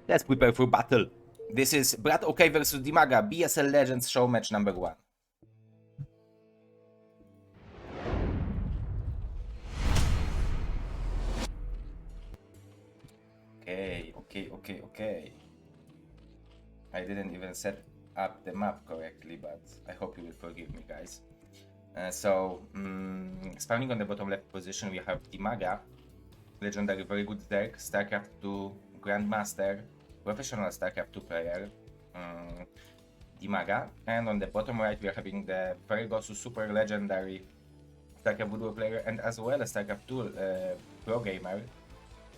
Let's prepare for battle. This is Brad OK versus DIMAGA, BSL Legends show match number 1. Okay. I didn't even set up the map correctly, but I hope you will forgive me, guys. Spawning on the bottom left position, we have DIMAGA, legendary, very good Zerg, StarCraft II Grandmaster, professional StarCraft II player, DIMAGA, and on the bottom right we are having the Fergosu super legendary StarCraft BroodWar player and as well as StarCraft II pro gamer.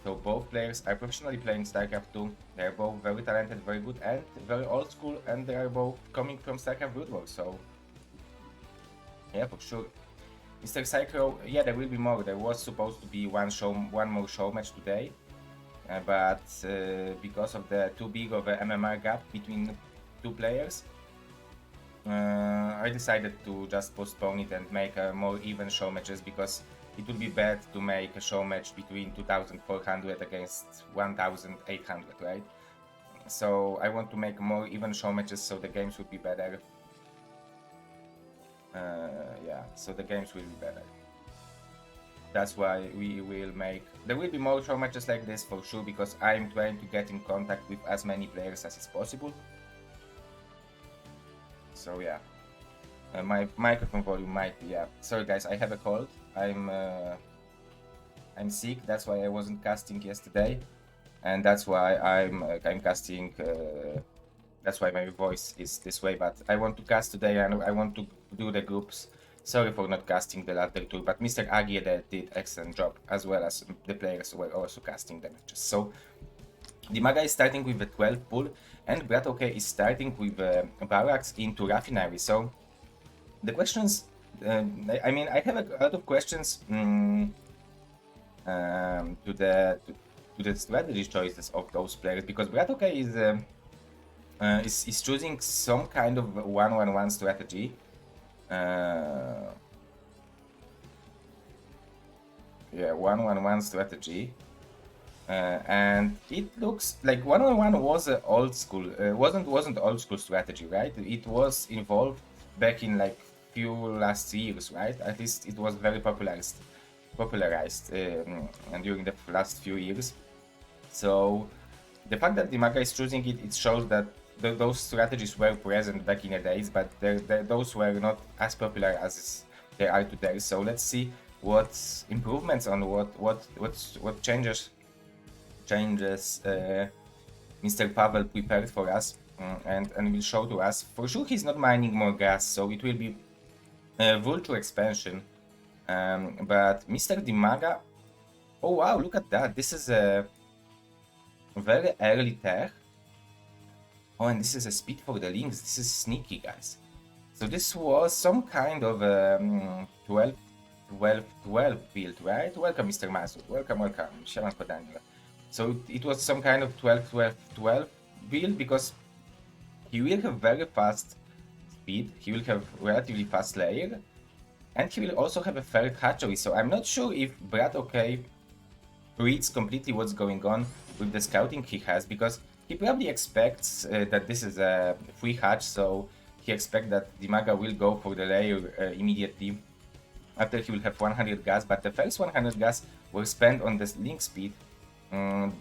So both players are professionally playing StarCraft II. They are both very talented, very good, and very old school, and they are both coming from StarCraft BroodWar. So yeah, for sure. Mr. Psycho, yeah, there will be more. There was supposed to be one more show match today, but because of the too big of a MMR gap between two players, I decided to just postpone it and make more even show matches, because it would be bad to make a show match between 2,400 against 1,800, right? So I want to make more even show matches so the games would be better. Yeah, so the games will be better. That's why we will make... There will be more show matches like this for sure, because I'm trying to get in contact with as many players as is possible. So yeah, my microphone volume might be up. Sorry guys, I have a cold. I'm sick. That's why I wasn't casting yesterday, and that's why I'm casting. That's why my voice is this way. But I want to cast today, and I want to do the groups. Sorry for not casting the latter two, but Mr. Aguirre did excellent job, as well as the players were also casting the matches. So DIMAGA is starting with the 12 pool, and Brad OK is starting with Barracks into Raffinery. So the questions, I mean, I have a lot of questions to the strategy choices of those players, because Brad OK is choosing some kind of 1-1-1 strategy. Yeah, 1-1-1 strategy. And it looks like 1-1-1 was an old school, wasn't old school strategy, right? It was involved back in like few last years, right? At least it was very popularized and during the last few years. So the fact that DIMAGA is choosing it, it shows that those strategies were present back in the days, but those were not as popular as they are today. So let's see what improvements on what changes Mr. Pavel prepared for us, and will show to us. For sure he's not mining more gas, so it will be Vulture expansion. But Mr. DIMAGA, oh wow, look at that, this is a very early tech. Oh, and this is a speed for the links. This is sneaky, guys. So this was some kind of 12 build, right? Welcome, Mr. Masu. Welcome. Siemanko, Daniel. So it was some kind of 12 build, because he will have very fast speed, he will have relatively fast layer, and he will also have a third hatchery. So I'm not sure if Brad OK reads completely what's going on with the scouting he has, because he probably expects that this is a free hatch, so he expects that DIMAGA will go for the layer immediately after he will have 100 gas, but the first 100 gas were spent on this link speed. I'm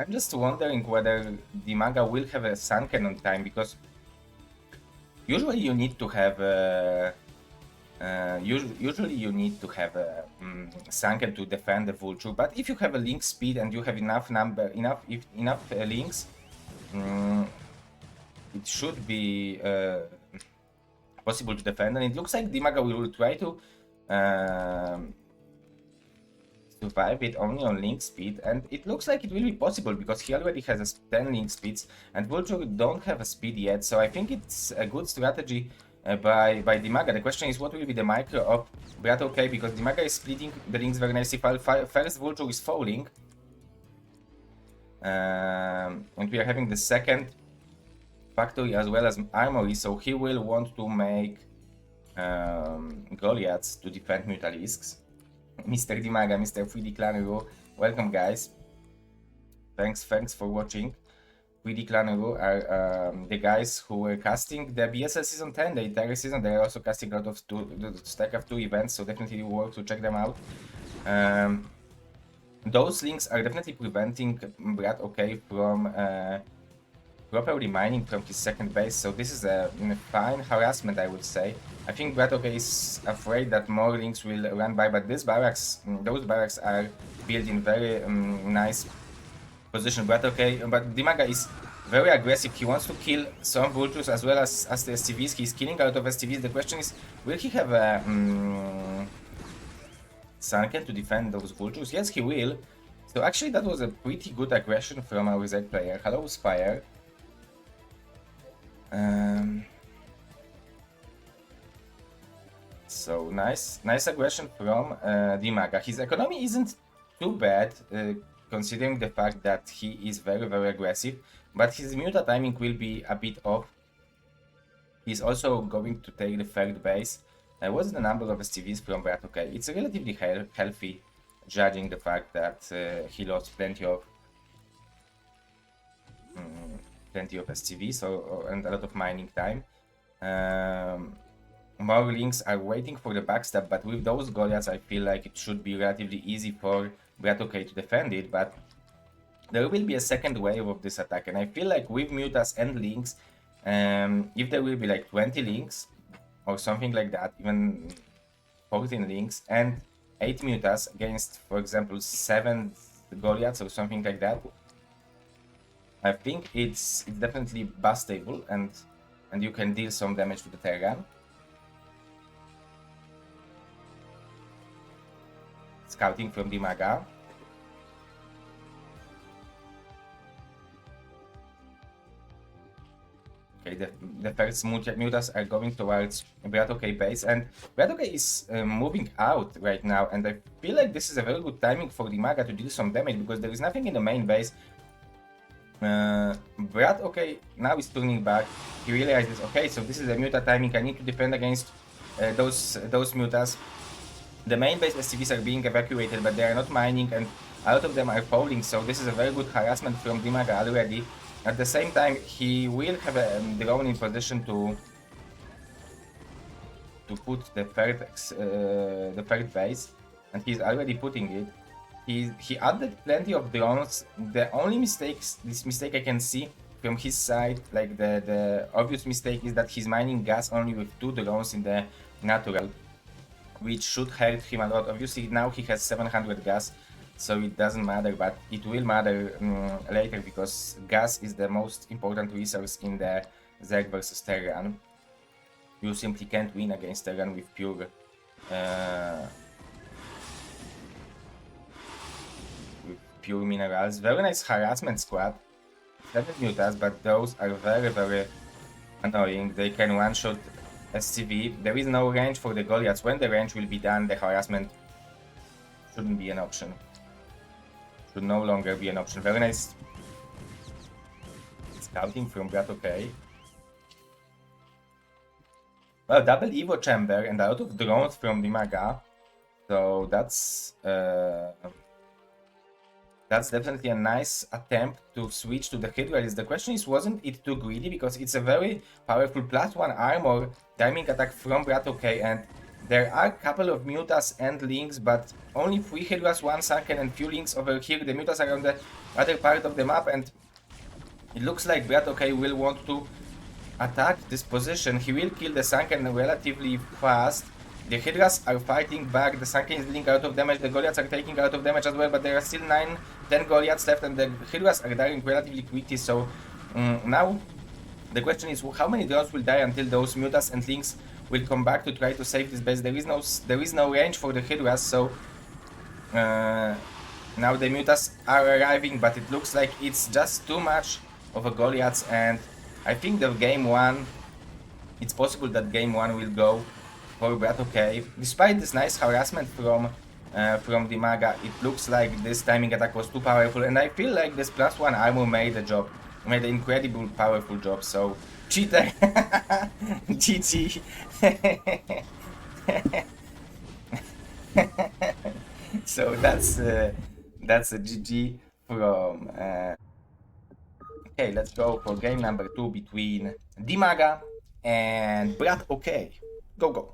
just wondering whether DIMAGA will have a sunken on time, because usually you need to have sunken to defend the Vulture. But if you have a link speed and you have enough links, it should be possible to defend. And it looks like DIMAGA will try to survive it only on link speed, and it looks like it will be possible, because he already has 10 link speeds and Vulture don't have a speed yet. So I think it's a good strategy by DIMAGA. The question is, what will be the micro of Brad OK, because DIMAGA is splitting the links very nicely. First Vulture is falling, and we are having the second factory as well as armory, so he will want to make Goliaths to defend Mutalisks. Mr. DIMAGA, Mr. 3D Clan, welcome guys. Thanks for watching. 3D Clan Ru are the guys who were casting the BSL Season 10, the entire season. They're also casting a lot of the StarCraft II events, so definitely worth to check them out. Those links are definitely preventing Brad OK from properly mining from his second base, so this is a fine harassment, I would say. I think Brad OK is afraid that more links will run by, but those barracks are built in very nice position. Brad OK, but DIMAGA is very aggressive. He wants to kill some vultures as well as the STVs. He's killing a lot of STVs. The question is, will he have a Sunken to defend those vultures? Yes, he will. So actually that was a pretty good aggression from our Zerg player. Hello, Spire. So nice aggression from DIMAGA. His economy isn't too bad, considering the fact that he is very aggressive, but his muta timing will be a bit off. He's also going to take the third base. What's the number of STVs from Brad? Okay, it's relatively healthy, judging the fact that he lost plenty of STVs and a lot of mining time. More links are waiting for the backstab, but with those Goliaths I feel like it should be relatively easy for Brad OK to defend it, but there will be a second wave of this attack, and I feel like with mutas and links, if there will be like 20 links or something like that, even 14 links and 8 mutas against, for example, 7 Goliaths or something like that, I think it's definitely bustable, and you can deal some damage to the Terran. Scouting from DIMAGA. Okay, the first mutas are going towards Brad OK base, and Brad OK is moving out right now, and I feel like this is a very good timing for DIMAGA to deal some damage, because there is nothing in the main base. Brad OK now is turning back. He realizes, okay, so this is a muta timing, I need to defend against those mutas. The main base SCVs are being evacuated, but they are not mining, and a lot of them are falling, so this is a very good harassment from DIMAGA already. At the same time, he will have a drone in position to put the third base, and he's already putting it. He added plenty of drones. The only mistake I can see from his side, like the obvious mistake, is that he's mining gas only with 2 drones in the natural, which should hurt him a lot. Obviously now he has 700 gas, so it doesn't matter, but it will matter later, because gas is the most important resource in the Zerg versus Terran. You simply can't win against Terran with pure minerals. Very nice harassment squad. 7 mutas, but those are very annoying. They can one-shot SCV. There is no range for the Goliaths. When the range will be done, the harassment shouldn't be an option. Should no longer be an option. Very nice scouting from Brad OK. Well, double Evo chamber and a lot of drones from DIMAGA. So that's definitely a nice attempt to switch to the Hydralis. The question is, wasn't it too greedy? Because it's a very powerful +1 armor timing attack from Brad OK, and there are a couple of mutas and links, but only 3 Hydras, 1 Sunken, and few links over here. The mutas are on the other part of the map, and it looks like Brad OK will want to attack this position. He will kill the Sunken relatively fast. The Hydras are fighting back, the Sunken is dealing a lot of damage, the Goliaths are taking a lot of damage as well, but there are still 9-10 Goliaths left, and the Hydras are dying relatively quickly, so now the question is, how many drones will die until those mutas and links will come back to try to save this base? There is no range for the Hydras, so now the mutas are arriving, but it looks like it's just too much of a Goliaths, and I think the game 1, it's possible that game 1 will go for Brad OK. Despite this nice harassment from DIMAGA, it looks like this timing attack was too powerful, and I feel like this +1 armor made an incredible powerful job, so cheater. GG. So that's a GG Okay, let's go for game number 2 between DIMAGA and Brad. Okay, go go.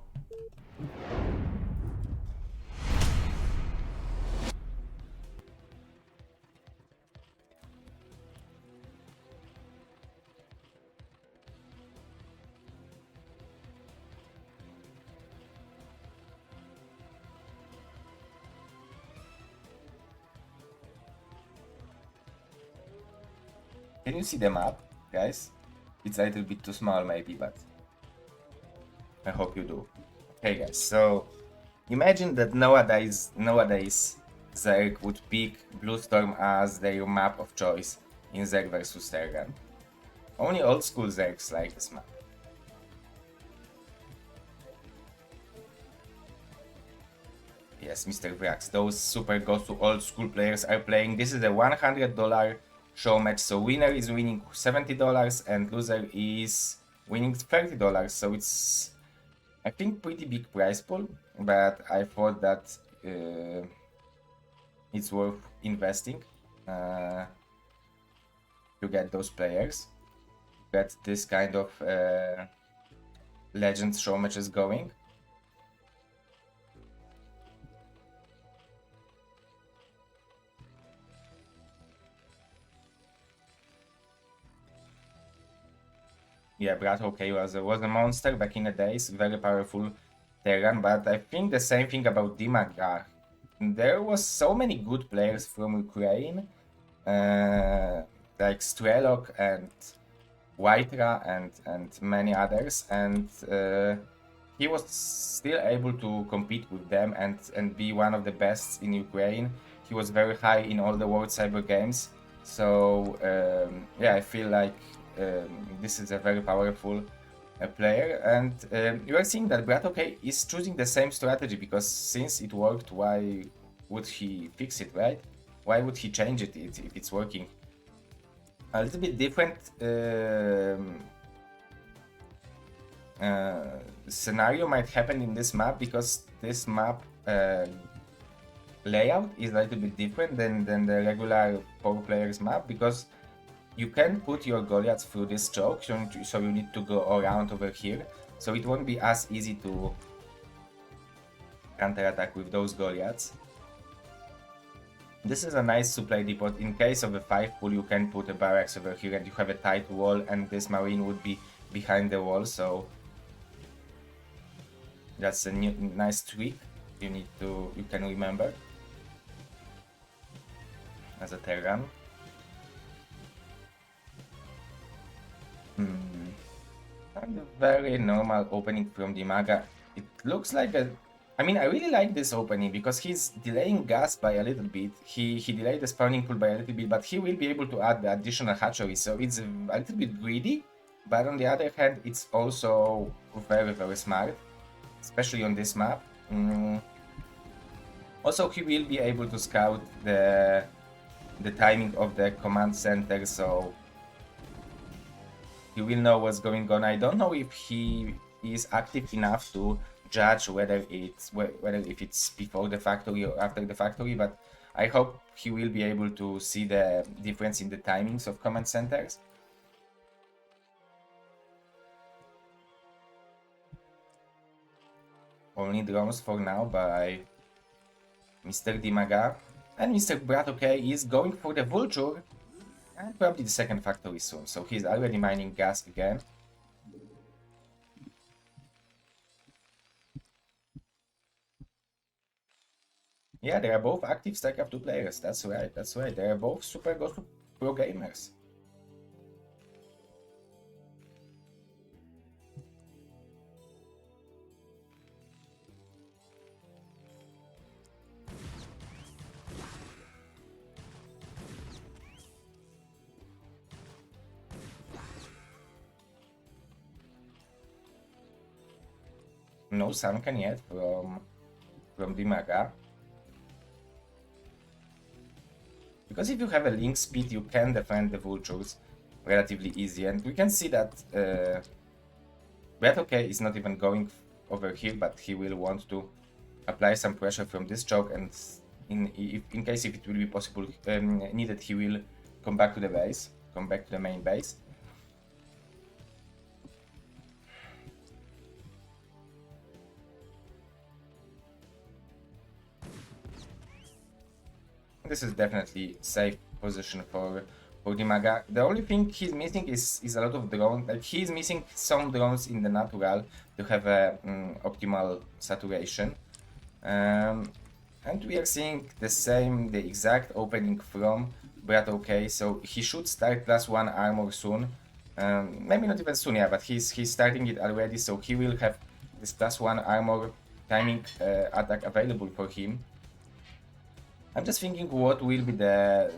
Can you see the map, guys? It's a little bit too small maybe, but I hope you do. Okay guys, so imagine that nowadays Zerg would pick Blue Storm as their map of choice in Zerg vs Terran. Only old school Zergs like this map. Yes, Mr. Vrax, those super goes to old school players are playing. This is a $100 show match, so winner is winning $70 and loser is winning $30. So it's, I think, pretty big prize pool, but I thought that it's worth investing to get those players, get this kind of Legends show matches going. Yeah, Brad okay was a monster back in the days, very powerful Terran, but I think the same thing about DIMAGA. There was so many good players from Ukraine, like Strelok and Whitera and many others, and he was still able to compete with them and be one of the best in Ukraine. He was very high in all the World Cyber Games, so yeah, I feel like this is a very powerful player, and you are seeing that Brad okay is choosing the same strategy, because since it worked, why would he fix it, right? Why would he change it if it's working? A little bit different scenario might happen in this map, because this map layout is a little bit different than the regular 4 players map, because you can put your Goliaths through this choke, so you need to go around over here, so it won't be as easy to counter-attack with those Goliaths. This is a nice supply depot. In case of a 5 pool, you can put a barracks over here and you have a tight wall, and this marine would be behind the wall, so that's a nice tweak you can remember as a Terran. And a very normal opening from DIMAGA. It looks like a... I mean, I really like this opening because he's delaying gas by a little bit. He delayed the spawning pool by a little bit, but he will be able to add the additional hatchery, so it's a little bit greedy. But on the other hand, it's also very, very smart, especially on this map. Also, he will be able to scout the timing of the command center, so he will know what's going on. I don't know if he is active enough to judge whether if it's before the factory or after the factory, but I hope he will be able to see the difference in the timings of command centers. Only drones for now by Mr. DIMAGA, and Mr. Brad okay is going for the vulture and probably the second factory soon, so he's already mining gas again. Yeah, they are both active StarCraft 2 players, that's right, they are both super good pro gamers. No Sunken yet from DIMAGA. Because if you have a link speed, you can defend the vultures relatively easy, and we can see that Red OK is not even going over here, but he will want to apply some pressure from this choke, and in case if it will be possible needed, he will come back to the base. come back to the main base. This is definitely safe position for DIMAGA. The only thing he's missing is a lot of drones. Like, he's missing some drones in the natural to have a optimal saturation. And we are seeing the exact opening from Brad. Okay, so he should start +1 armor soon. Maybe not even soon, yeah, but he's starting it already, so he will have this +1 armor timing attack available for him. I'm just thinking what will be the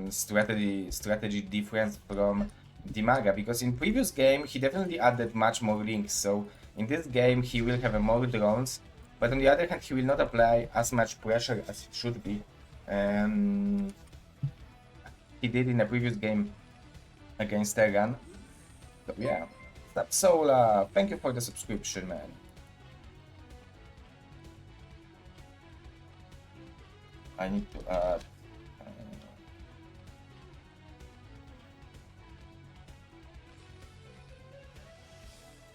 strategy difference from DIMAGA, because in previous game he definitely added much more links, so in this game he will have more drones, but on the other hand he will not apply as much pressure as it should be. He did in the previous game against Terran. So yeah, Stop Sola, thank you for the subscription, man. I need to add.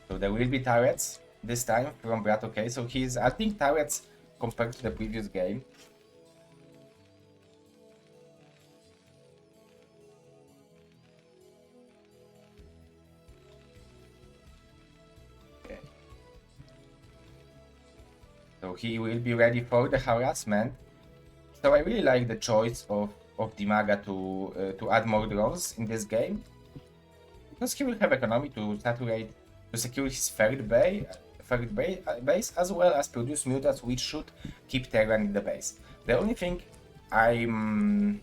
So there will be turrets this time from Brat. Okay, so he's adding turrets compared to the previous game. Okay. So he will be ready for the harassment. So I really like the choice of DIMAGA to add more drones in this game, because he will have economy to saturate, to secure his third base, as well as produce mutants, which should keep Terran in the base. The only thing I'm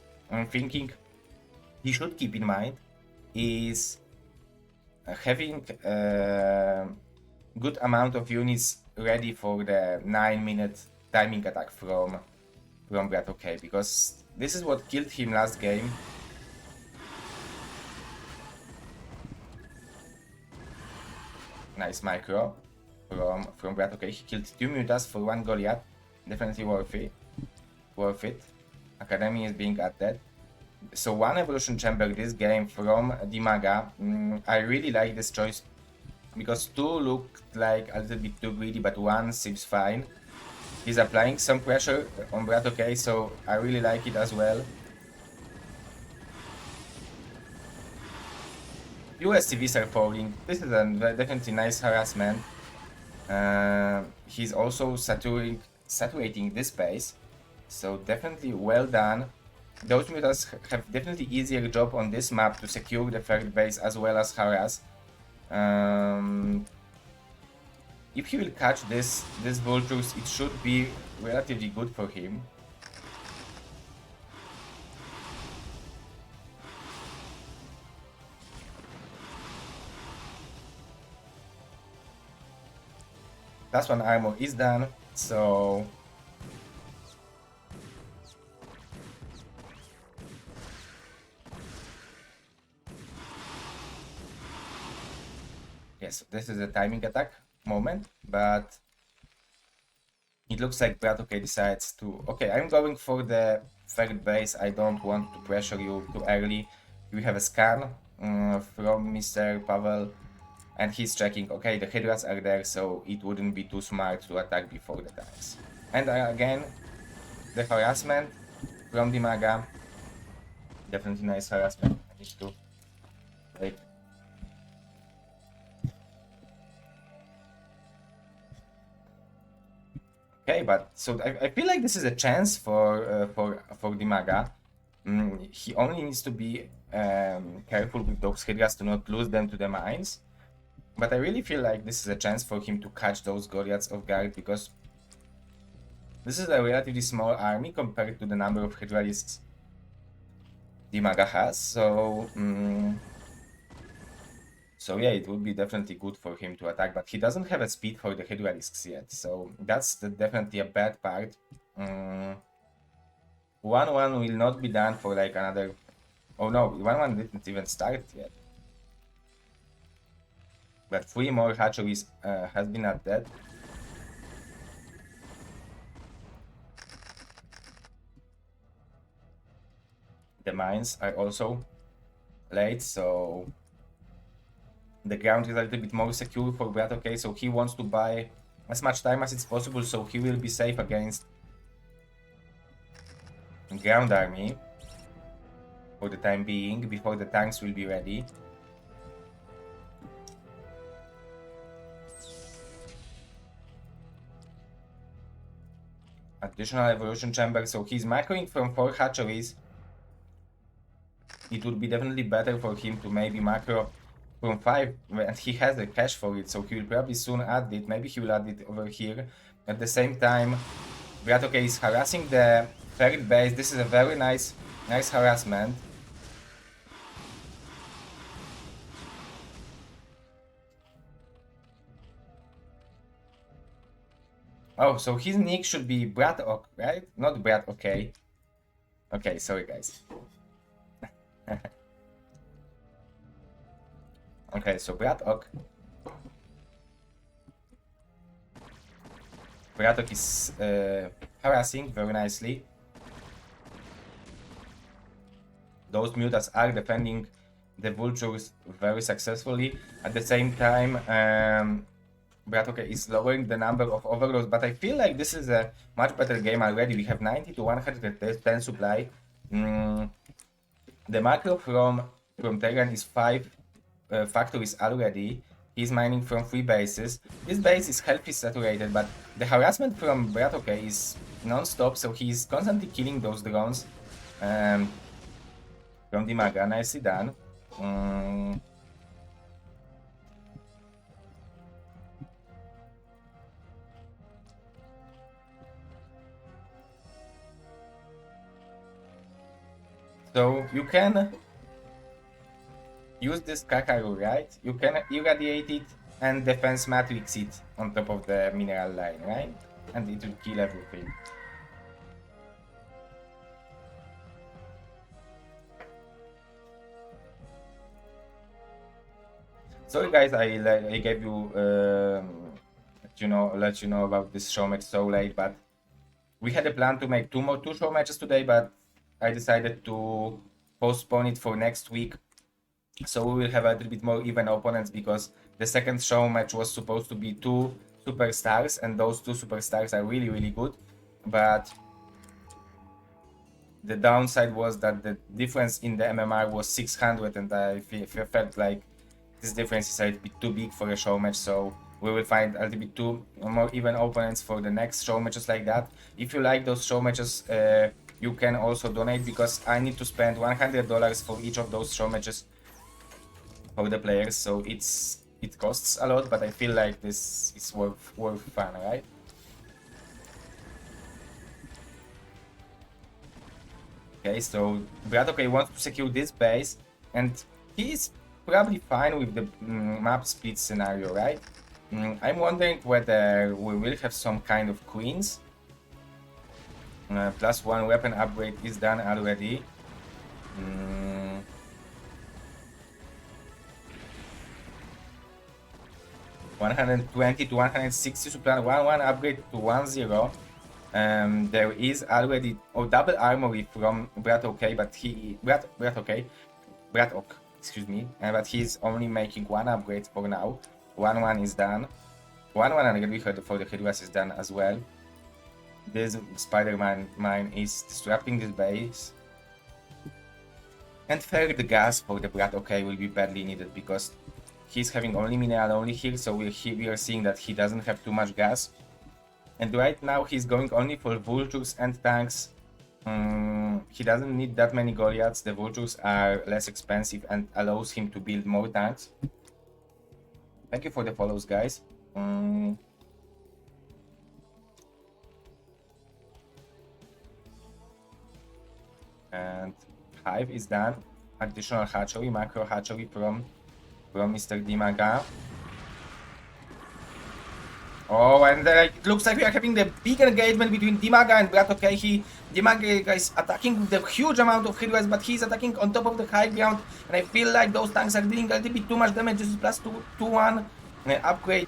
thinking he should keep in mind is having a good amount of units ready for the 9-minute timing attack from Brad. Okay, because this is what killed him last game. Nice micro from Brad. Okay, he killed 2 mutas for 1 Goliath. Definitely worth it. Academy is being added. So 1 evolution chamber this game from DIMAGA. I really like this choice, because 2 looked like a little bit too greedy, but 1 seems fine. He's applying some pressure on Brad. Okay, so I really like it as well. USCVs are falling. This is a definitely nice harassment. He's also saturating this base, so definitely well done. Those mutants have definitely easier job on this map to secure the third base as well as harass. If he will catch this vultures, it should be relatively good for him. Last 1 armor is done, so yes, this is a timing attack moment, but it looks like Brad okay decides to, okay, I'm going for the third base, I don't want to pressure you too early. We have a scan from Mr. Pavel, and he's checking, okay, the Hydras are there, so it wouldn't be too smart to attack before the tanks. And again, the harassment from DIMAGA, definitely nice harassment. I need to wait. Okay, but so I feel like this is a chance for DIMAGA. He only needs to be careful with those Hydras to not lose them to the mines. But I really feel like this is a chance for him to catch those Goliaths off guard, because this is a relatively small army compared to the number of Hydralisks DIMAGA has. So yeah, it would be definitely good for him to attack, but he doesn't have a speed for the Hydralisks yet, so that's definitely a bad part. 1-1 will not be done for like another... Oh no, 1-1 didn't even start yet. But 3 more hatcheries has been added. The mines are also late, so the ground is a little bit more secure for Brad, okay? So he wants to buy as much time as it's possible, so he will be safe against ground army for the time being, before the tanks will be ready. Additional evolution chamber, so he's macroing from 4 hatcheries. It would be definitely better for him to maybe macro from 5, and he has the cash for it, so he will probably soon add it. Maybe he will add it over here. At the same time, Bratoke is harassing the third base. This is a very nice harassment. Oh, so his nick should be Bratok, right? Not Brat, okay. Okay, sorry guys. Okay, so Bratok. Bratok is harassing very nicely. Those mutas are defending the vultures very successfully. At the same time, Bratok is lowering the number of overlords, but I feel like this is a much better game already. We have 90 to 110 supply. The macro from Terran is 5 factories already. He's mining from 3 bases. This base is healthy saturated, but the harassment from Bratoke is non-stop, so he's constantly killing those drones from DIMAGA. Nicely done. So you can use this Kakaru, right? You can irradiate it and defense matrix it on top of the mineral line, right? And it will kill everything. Sorry guys, I gave you let you know about this show match so late, but we had a plan to make two show matches today, but I decided to postpone it for next week, so we will have a little bit more even opponents, because the second show match was supposed to be 2 superstars, and those 2 superstars are really good, but the downside was that the difference in the MMR was 600, and I felt like this difference is a little bit too big for a show match, so we will find a little bit more even opponents for the next show matches like that. If you like those show matches, you can also donate, because I need to spend $100 for each of those show matches for the players, so it costs a lot, but I feel like this is worth fun, right? Okay, so Bratoke wants to secure this base, and he is probably fine with the map split scenario, right? I'm wondering whether we will have some kind of queens. +1 weapon upgrade is done already. 120 to 160 supply, 1 upgrade to 1-0. There is already double armory from Bratoke, but Bratok, excuse me, but he's only making 1 upgrade for now. 1-1 is done. 1-1 and for the Hydras is done as well. This Spider-Man mine is disrupting this base. And third gas for the Bratoke will be badly needed, because he's having only mineral only here, so we are seeing that he doesn't have too much gas. And right now he's going only for vultures and tanks. He doesn't need that many Goliaths. The vultures are less expensive and allows him to build more tanks. Thank you for the follows, guys. And hive is done. Additional hatchery, macro hatchery from Mr. DIMAGA. Oh, and it looks like we are having the big engagement between DIMAGA and Bratoke. DIMAGA is attacking with a huge amount of hit, but he's attacking on top of the high ground, and I feel like those tanks are dealing a little bit too much damage. This is +2-1 upgrade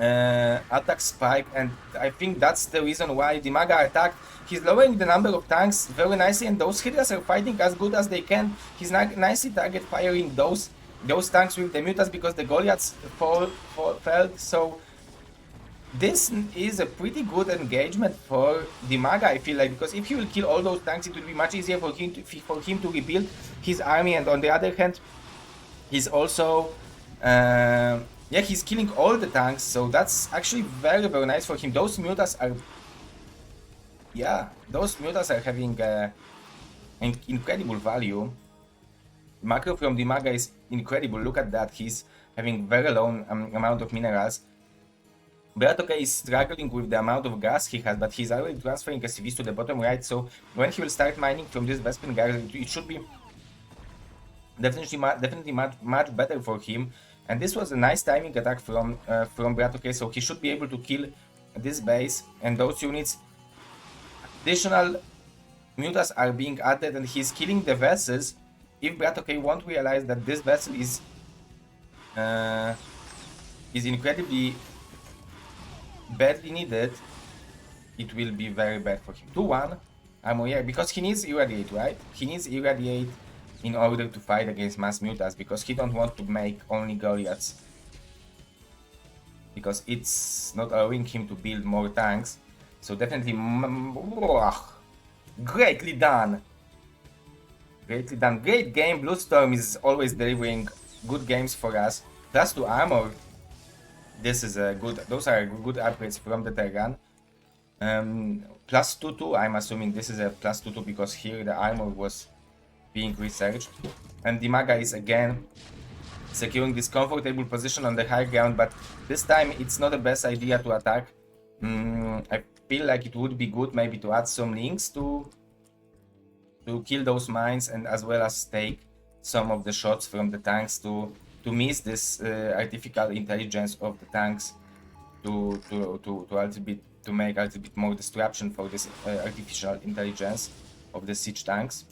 attack spike, and I think that's the reason why DIMAGA attacked. He's lowering the number of tanks very nicely, and those Hydras are fighting as good as they can. He's nicely target firing those tanks with the Mutas because the Goliaths fell. So this is a pretty good engagement for DIMAGA, I feel like, because if he will kill all those tanks, it will be much easier for him to rebuild his army. And on the other hand, he's also yeah, he's killing all the tanks, so that's actually very, very nice for him. Those Mutas are, yeah, those Mutas are having incredible value. Macro from DIMAGA is incredible. Look at that, he's having very low amount of minerals. BroodWar is struggling with the amount of gas he has, but he's already transferring SCVs to the bottom right, so when he will start mining from this Vespene garden, it should be definitely much better for him. And this was a nice timing attack from BroodWar, so he should be able to kill this base and those units. Additional Mutas are being added, and he's killing the vessels. If BroodWar won't realize that this vessel is incredibly badly needed, it will be very bad for him. 2-1 armor, yeah, because he needs irradiate, right? He needs irradiate in order to fight against mass Mutas, because he don't want to make only Goliaths, because it's not allowing him to build more tanks. So definitely, greatly done. Greatly done. Great game. Blue Storm is always delivering good games for us. +2 armor. This is a good. Those are good upgrades from the Terran. +2-2. I'm assuming this is a +2-2 because here the armor was being researched. And DIMAGA is again securing this comfortable position on the high ground, but this time it's not the best idea to attack. I feel like it would be good maybe to add some links to kill those mines, and as well as take some of the shots from the tanks to miss this artificial intelligence of the tanks to make a little bit more disruption for this artificial intelligence of the siege tanks.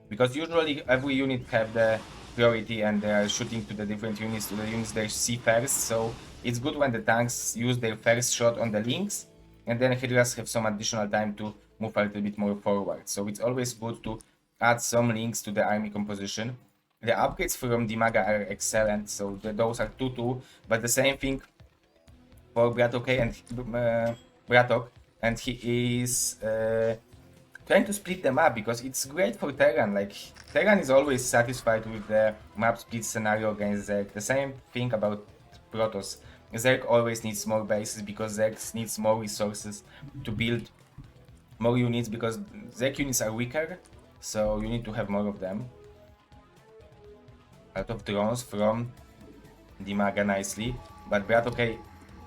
Because usually every unit have the priority and they are shooting to the different units, to the units they see first, so it's good when the tanks use their first shot on the links, and then Hydras have some additional time to move a little bit more forward. So it's always good to add some links to the army composition. The upgrades from DIMAGA are excellent, so those are 2-2, but the same thing for BroodWar, and he is trying to split them up, because it's great for Terran. Like, Terran is always satisfied with the map split scenario against Zerg. The same thing about Protoss. Zerg always needs more bases because Zerg needs more resources to build more units, because Zerg units are weaker, so you need to have more of them. A lot of drones from DIMAGA nicely, but BroodWar,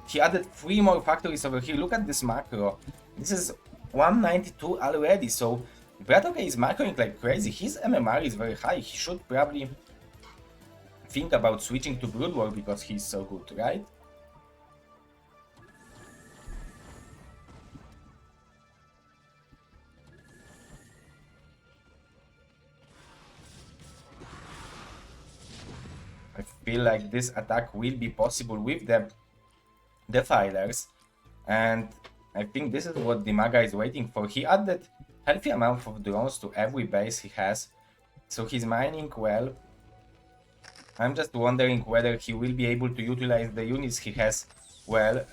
he added 3 more factories over here. Look at this macro. This is 192 already, so BroodWar is macroing like crazy. His MMR is very high. He should probably think about switching to BroodWar because he's so good, right? I feel like this attack will be possible with the defilers, and I think this is what DIMAGA is waiting for. He added healthy amount of drones to every base he has, so he's mining well. I'm just wondering whether he will be able to utilize the units he has well.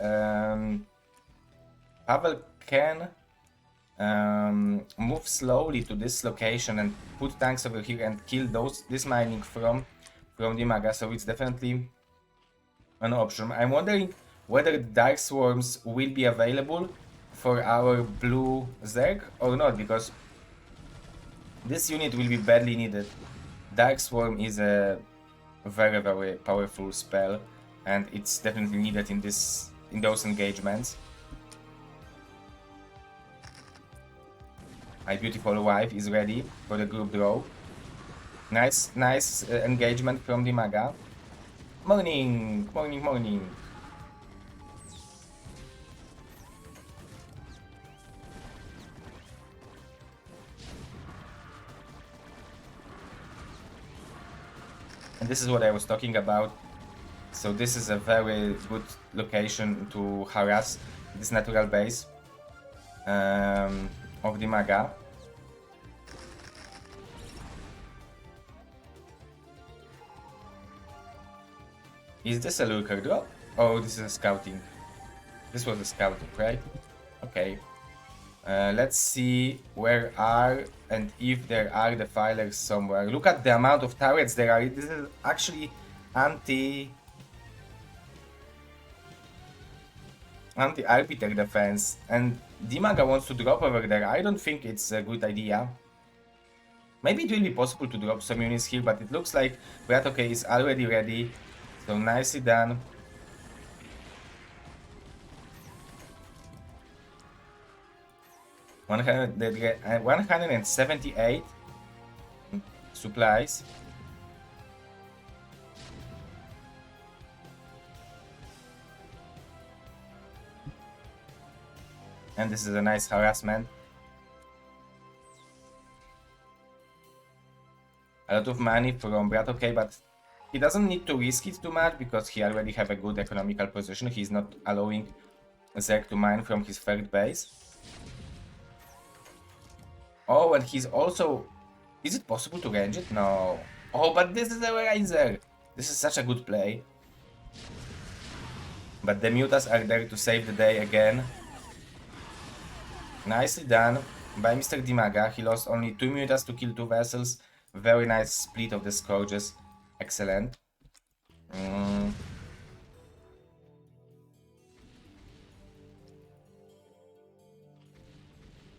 Pavel can move slowly to this location and put tanks over here and kill this mining from DIMAGA, so it's definitely an option. I'm wondering whether the Dark Swarms will be available for our blue Zerg or not, because this unit will be badly needed. Dark Swarm is a very, very powerful spell, and it's definitely needed in those engagements. My beautiful wife is ready for the group draw. Nice engagement from DIMAGA. Morning. And this is what I was talking about. So this is a very good location to harass this natural base of DIMAGA. Is this a lurker drop? Oh, this is a scouting. This was a scouting, right? Okay. Let's see where are and if there are defilers somewhere. Look at the amount of turrets there are. This is actually anti-arbiter defense, and DIMAGA wants to drop over there. I don't think it's a good idea. Maybe it will be possible to drop some units here, but it looks like BroodWar is already ready. So nicely done. One 178 supplies. And this is a nice harassment. A lot of money from BroodWar, but he doesn't need to risk it too much because he already have a good economical position. He's not allowing Zerg to mine from his third base. Oh, and he's also... Is it possible to range it? No. Oh, but this is a Riser. This is such a good play. But the mutas are there to save the day again. Nicely done by Mr. DIMAGA. He lost only 2 mutas to kill 2 vessels. Very nice split of the scourges. Excellent.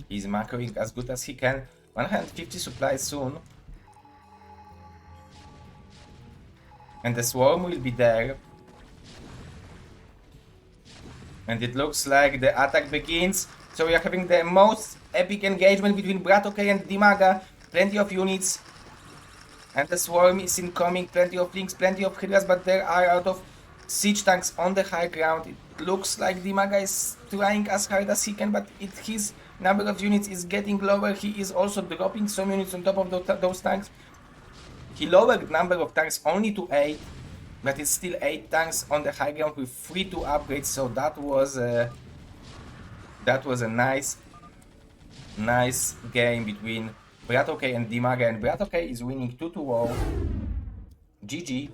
He's macroing as good as he can. 150 supplies soon. And the swarm will be there. And it looks like the attack begins. So we are having the most epic engagement between BroodWar and DIMAGA. Plenty of units. And the swarm is incoming. Plenty of links, plenty of hydras, but there are out of siege tanks on the high ground. It looks like DIMAGA is trying as hard as he can, but his number of units is getting lower. He is also dropping some units on top of those tanks. He lowered number of tanks only to 8, but it's still 8 tanks on the high ground with 3 to upgrade. So that was a nice game between BroodWar and DIMAGA, and BroodWar is winning 2-0. GG.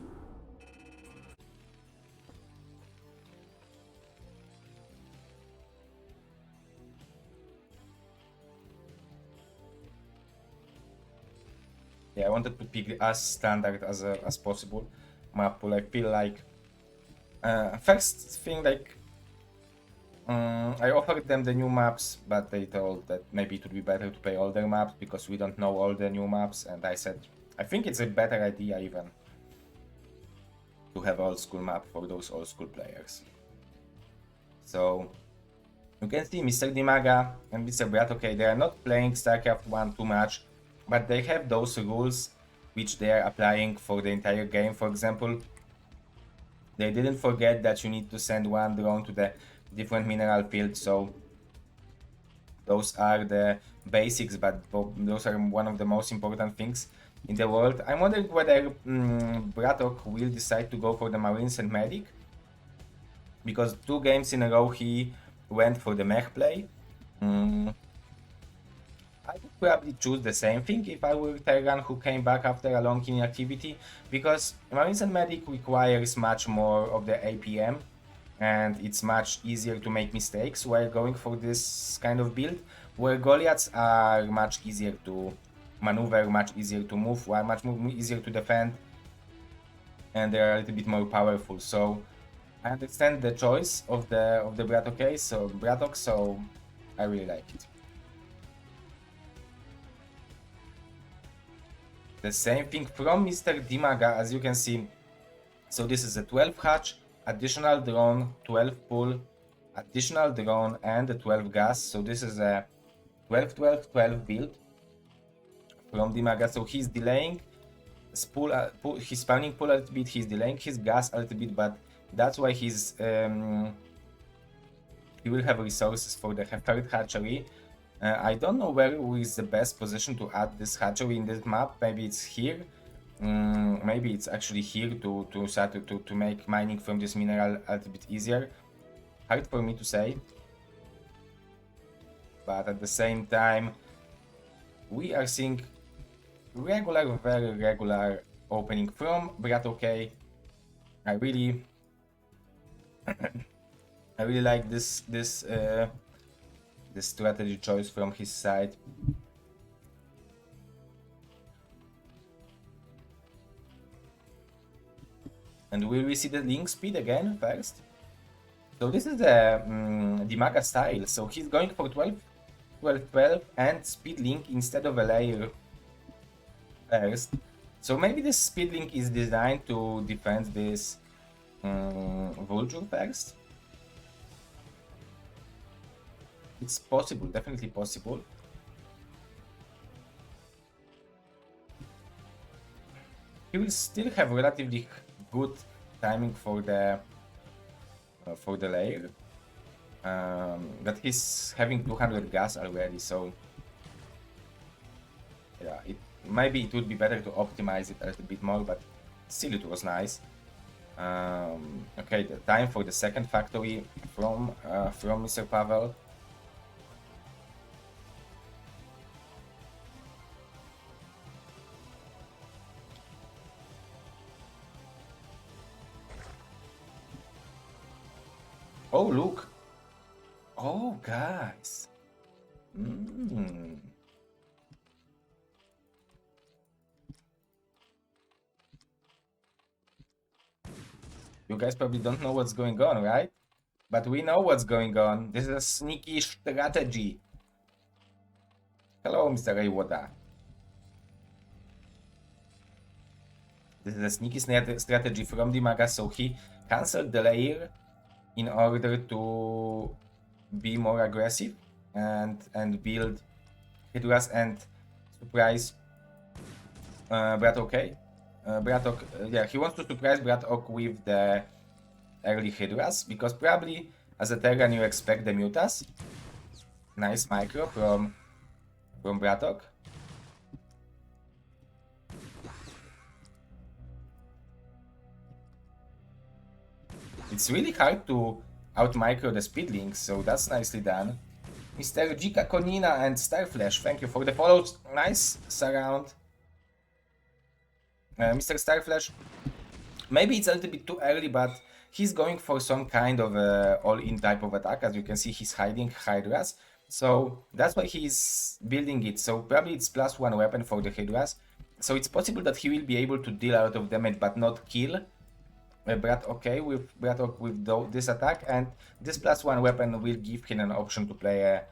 Yeah, I wanted to pick as standard as possible map pool. I feel like first thing, like I offered them the new maps, but they told that maybe it would be better to play older maps because we don't know all the new maps, and I said I think it's a better idea even to have old school map for those old school players. So you can see Mr. DIMAGA and Mr. BroodWar, they are not playing StarCraft 1 too much, but they have those rules which they are applying for the entire game. For example, they didn't forget that you need to send one drone to the different mineral fields, so those are the basics, but those are one of the most important things in the world. I'm wondering whether BroodWar will decide to go for the Marines and Medic, because 2 games in a row he went for the mech play. I would probably choose the same thing if I were Terran who came back after a long inactivity, because Marines and Medic requires much more of the APM, and it's much easier to make mistakes while going for this kind of build, where Goliaths are much easier to maneuver, much easier to move, much easier to defend, and they're a little bit more powerful. So I understand the choice of the BroodWar, so I really like it. The same thing from Mr. DIMAGA, as you can see. So this is a 12 hatch, additional drone, 12 pull, additional drone, and a 12 gas. So this is a 12-12-12 build from DIMAGA. So he's delaying his he's spawning pull a little bit, he's delaying his gas a little bit, but that's why he will have resources for the third hatchery. I don't know where is the best position to add this hatchery in this map. Maybe it's here. Maybe it's actually here to start to make mining from this mineral a little bit easier. Hard for me to say, but at the same time, we are seeing regular, very regular opening from Brat. Okay, I really, I really like this strategy choice from his side. And will we see the link speed again first? So this is the DIMAGA style. So he's going for 12, 12, 12 and speed link instead of a layer first. So maybe this speed link is designed to defend this vulture first. It's possible, definitely possible. He will still have relatively good timing for the layer, but he's having 200 gas already, so yeah, maybe it would be better to optimize it a little bit more, but still it was nice. Okay, the time for the second factory from Mr. Pavel. Oh, look. Oh, guys. You guys probably don't know what's going on, right? But we know what's going on. This is a sneaky strategy. Hello, Mr. Raywoda. This is a sneaky strategy from DIMAGA, so he cancelled the layer in order to be more aggressive and build Hydras and surprise Bratok. Bratok, yeah, he wants to surprise Bratok with the early Hydras, because probably as a Terran you expect the Mutas. Nice micro from Bratok. It's really hard to out-micro the speed links, so that's nicely done. Mr. Jika Konina and Starflash, thank you for the follows. Nice surround. Mr. Starflash, maybe it's a little bit too early, but he's going for some kind of all-in type of attack. As you can see, he's hiding Hydras, so that's why he's building it. So probably it's +1 weapon for the Hydras, so it's possible that he will be able to deal a lot of damage but not kill Bratok with this attack, and this +1 weapon will give him an option to play a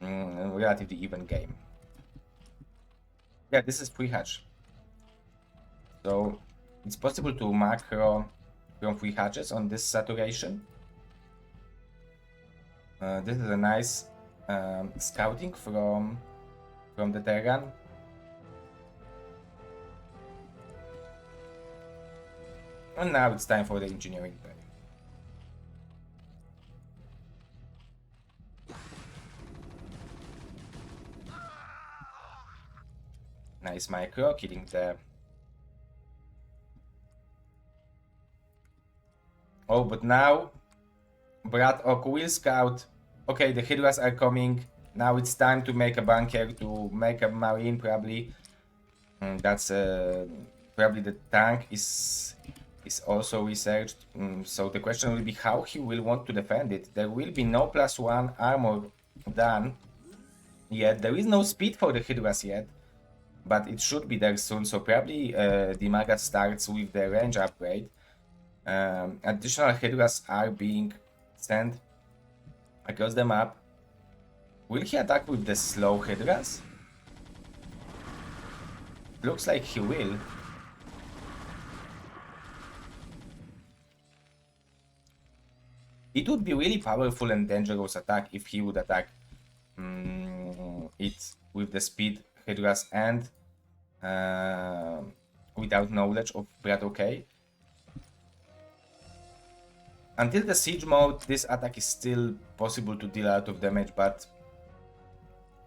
relatively even game. Yeah, this is free hatch, so it's possible to macro from free hatches on this saturation. This is a nice scouting from the Terran. And now it's time for the engineering play. Nice micro, killing the... Oh, but now Bratok will scout. Okay, the Hydras are coming. Now it's time to make a bunker, to make a marine probably. That's probably the tank is also researched. So the question will be how he will want to defend it. There will be no +1 armor done yet. There is no speed for the Hydras yet, but it should be there soon. So probably DIMAGA starts with the range upgrade. Additional Hydras are being sent across the map. Will he attack with the slow Hydras? Looks like he will. It would be really powerful and dangerous attack if he would attack it with the speed Hydras and without knowledge of Bratok. Until the siege mode, this attack is still possible to deal a lot of damage, but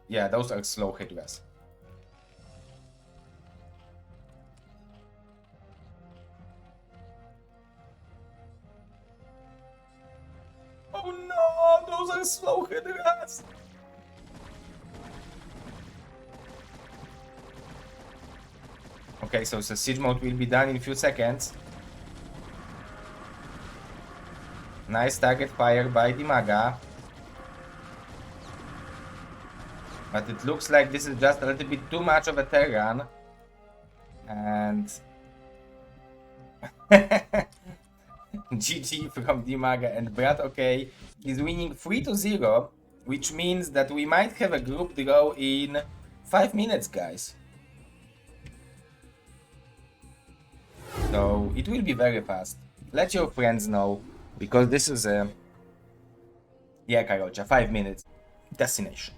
yeah, those are slow Hydras. Oh no, those are slow hydras. Okay, so siege mode will be done in a few seconds. Nice target fire by DIMAGA. But it looks like this is just a little bit too much of a Terran. And GG from DIMAGA and Brad. Okay, he's winning 3-0, which means that we might have a group draw in 5 minutes, guys. So it will be very fast. Let your friends know, because this is a... Yeah, Karocha, 5 minutes. Destination.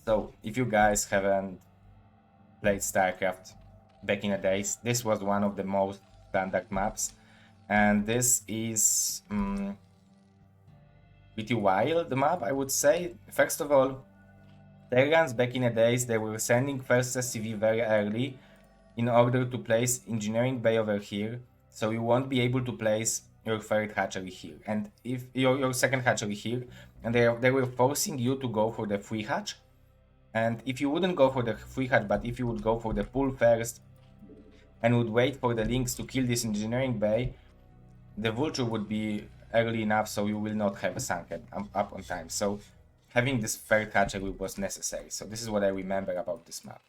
So, if you guys haven't played StarCraft back in the days, this was one of the most standard maps. And this is pretty wild map, I would say. First of all, Terrans back in the days, they were sending first SCV very early in order to place engineering bay over here, so you won't be able to place your third hatchery here, and if your second hatchery here, and they were forcing you to go for the free hatch. And if you wouldn't go for the free hatch, but if you would go for the pull first and would wait for the links to kill this engineering bay, the vulture would be early enough, so you will not have a sunken up on time. So having this third hatchery was necessary. So this is what I remember about this map.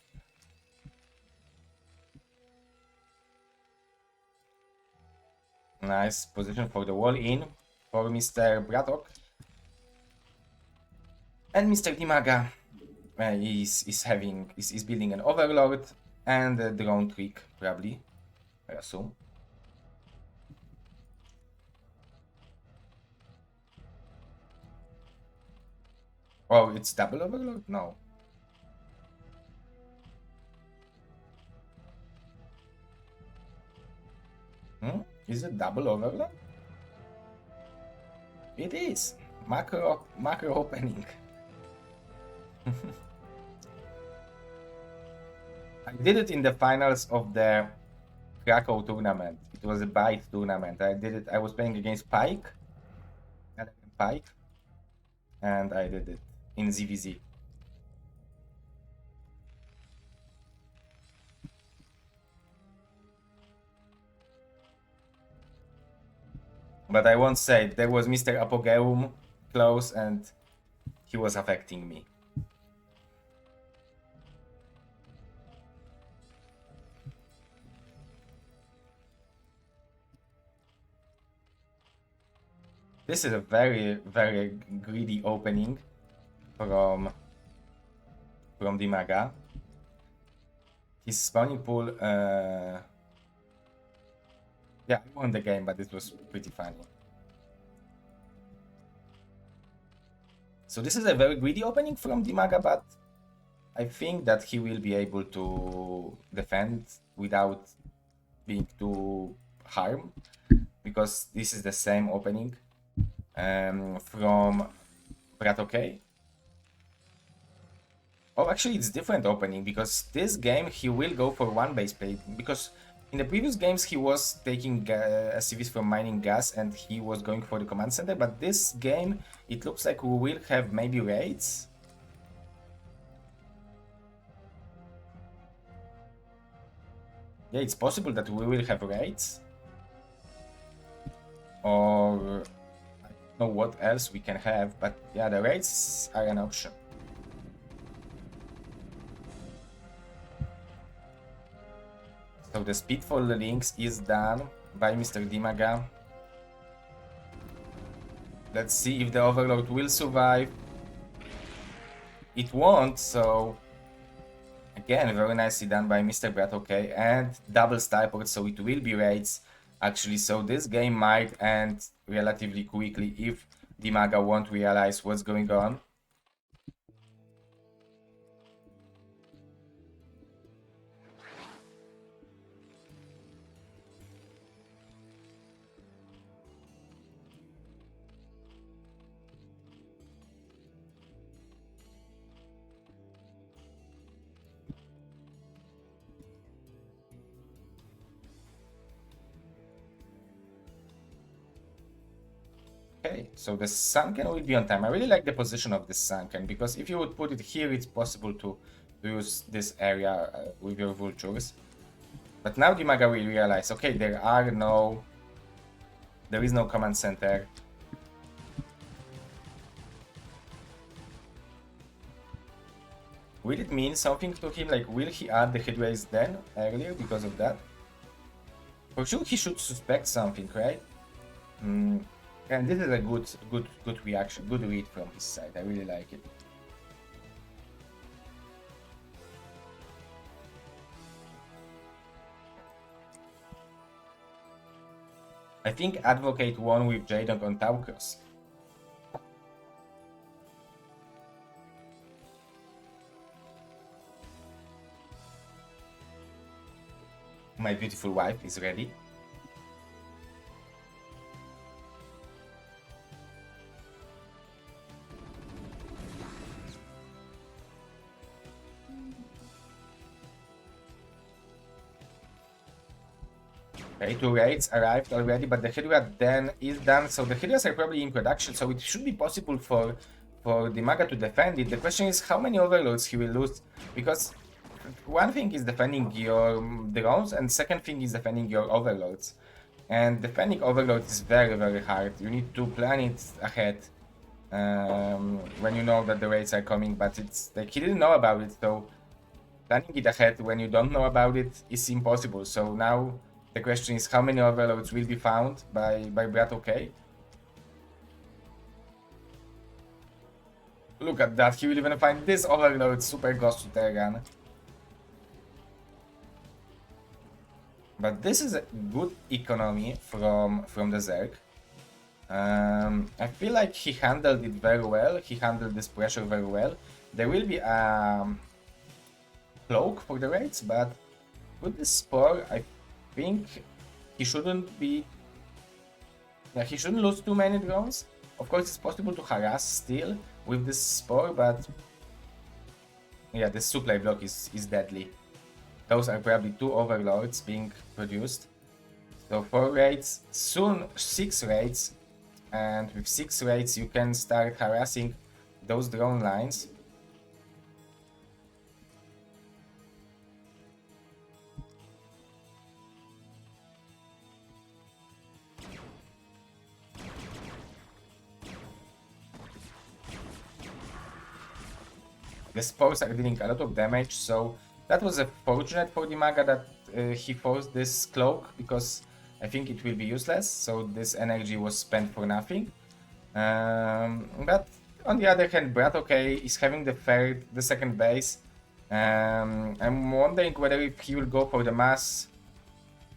Nice position for the wall in for Mr. Braddock. And Mr. DIMAGA is building an overlord and a drone trick, probably, I assume. Oh, it's double overlord? No. Is it double overlord? It is. Macro opening. I did it in the finals of the Krakow tournament. It was a bite tournament. I did it. I was playing against Pike, and I did it in ZvZ. But I won't say, there was Mr. Apogeum close and he was affecting me. This is a very, very greedy opening from DIMAGA. His spawning pool, yeah, I won the game, but it was pretty funny. So this is a very greedy opening from DIMAGA, but I think that he will be able to defend without being too harmed, because this is the same opening from Brat OK. Oh, actually it's different opening, because this game he will go for one base plate, because in the previous games he was taking SCVs from mining gas and he was going for the command center, but this game it looks like we will have maybe raids. Yeah, it's possible that we will have raids. Or I don't know what else we can have, but yeah, the raids are an option. So the speed for the links is done by Mr. DIMAGA. Let's see if the overload will survive. It won't, so again, very nicely done by Mr. Brat OK, and double starport, so it will be raids actually. So this game might end relatively quickly if DIMAGA won't realize what's going on. Okay, so the sunken will be on time. I really like the position of the sunken, because if you would put it here, it's possible to use this area with your vultures. But now DIMAGA will realize, okay, there is no command center. Will it mean something to him? Like, will he add the hit race then, earlier, because of that? For sure he should suspect something, right? And this is a good reaction, good read from his side. I really like it. I think Advocate won with Jadon on Taucros. My beautiful wife is ready. Okay, 2 raids arrived already, but the Hydra then is done, so the Hydras are probably in production, so it should be possible for DIMAGA to defend it. The question is how many overloads he will lose, because one thing is defending your drones, and second thing is defending your overloads. And defending overloads is very, very hard. You need to plan it ahead when you know that the raids are coming, but it's like he didn't know about it, so planning it ahead when you don't know about it is impossible. So now the question is how many overloads will be found by BroodWar. Look at that, he will even find this overload, super goes to Terran. But this is a good economy from the Zerg. I feel like he handled it very well, he handled this pressure very well. There will be a cloak for the raids, but with the Spore, I think he shouldn't be... Yeah, he shouldn't lose too many drones. Of course, it's possible to harass still with this Spore, but... Yeah, the supply block is deadly. Those are probably 2 overloads being produced. So 4 raids, soon 6 raids, and with 6 raids you can start harassing those drone lines. The spores are dealing a lot of damage, so that was fortunate for DIMAGA that he forced this cloak, because I think it will be useless, so this energy was spent for nothing. But on the other hand, BroodWar is having the second base. I'm wondering whether if he will go for the mass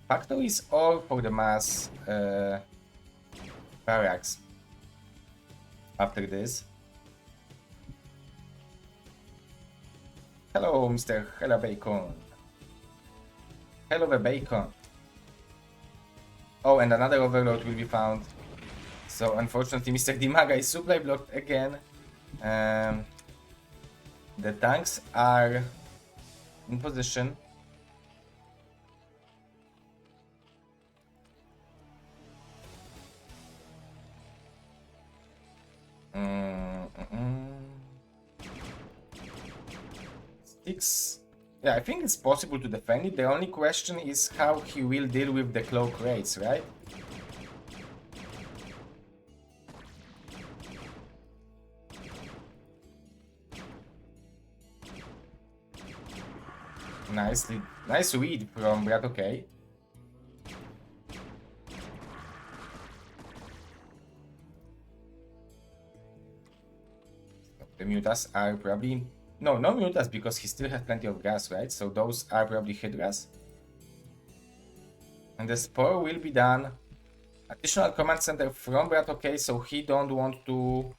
factories or for the mass barracks after this. Hello, Mr. Hello Bacon. Hello, the Bacon. Oh, and another overload will be found. So, unfortunately, Mr. DIMAGA is supply blocked again. The tanks are in position. Yeah, I think it's possible to defend it. The only question is how he will deal with the cloak raids, right? Nice read from BroodWar. The mutas are probably... No mutas, because he still has plenty of gas, right? So those are probably Hydras. And the Spore will be done. Additional command center from BroodWar, so he don't want to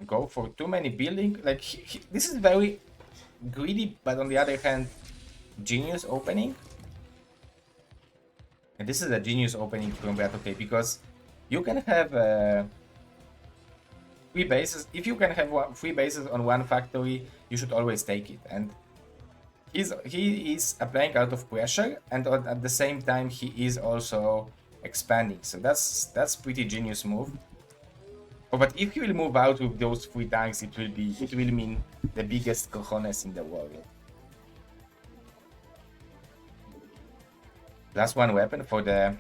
go for too many building. Like, this is very greedy, but on the other hand, genius opening. And this is a genius opening from BroodWar, because you can have... 3 bases. If you can have 3 bases on one factory, you should always take it. And he is applying a lot of pressure, and at the same time he is also expanding. So that's pretty genius move. Oh, but if he will move out with those 3 tanks, it will mean the biggest cojones in the world. Plus 1 weapon for the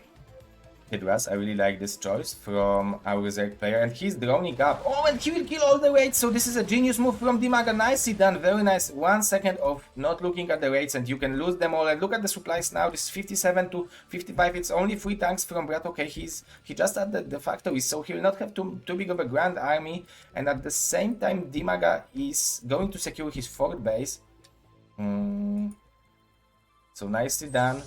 Hydras. I really like this choice from our Zerg player, and he's droning up. Oh, and he will kill all the raids, so this is a genius move from DIMAGA. Nicely done, very nice. 1 second of not looking at the raids, and you can lose them all. And look at the supplies now, this is 57 to 55. It's only 3 tanks from Brad. Okay, he just added the factory, so he will not have too big of a grand army. And at the same time, DIMAGA is going to secure his 4th base. So nicely done.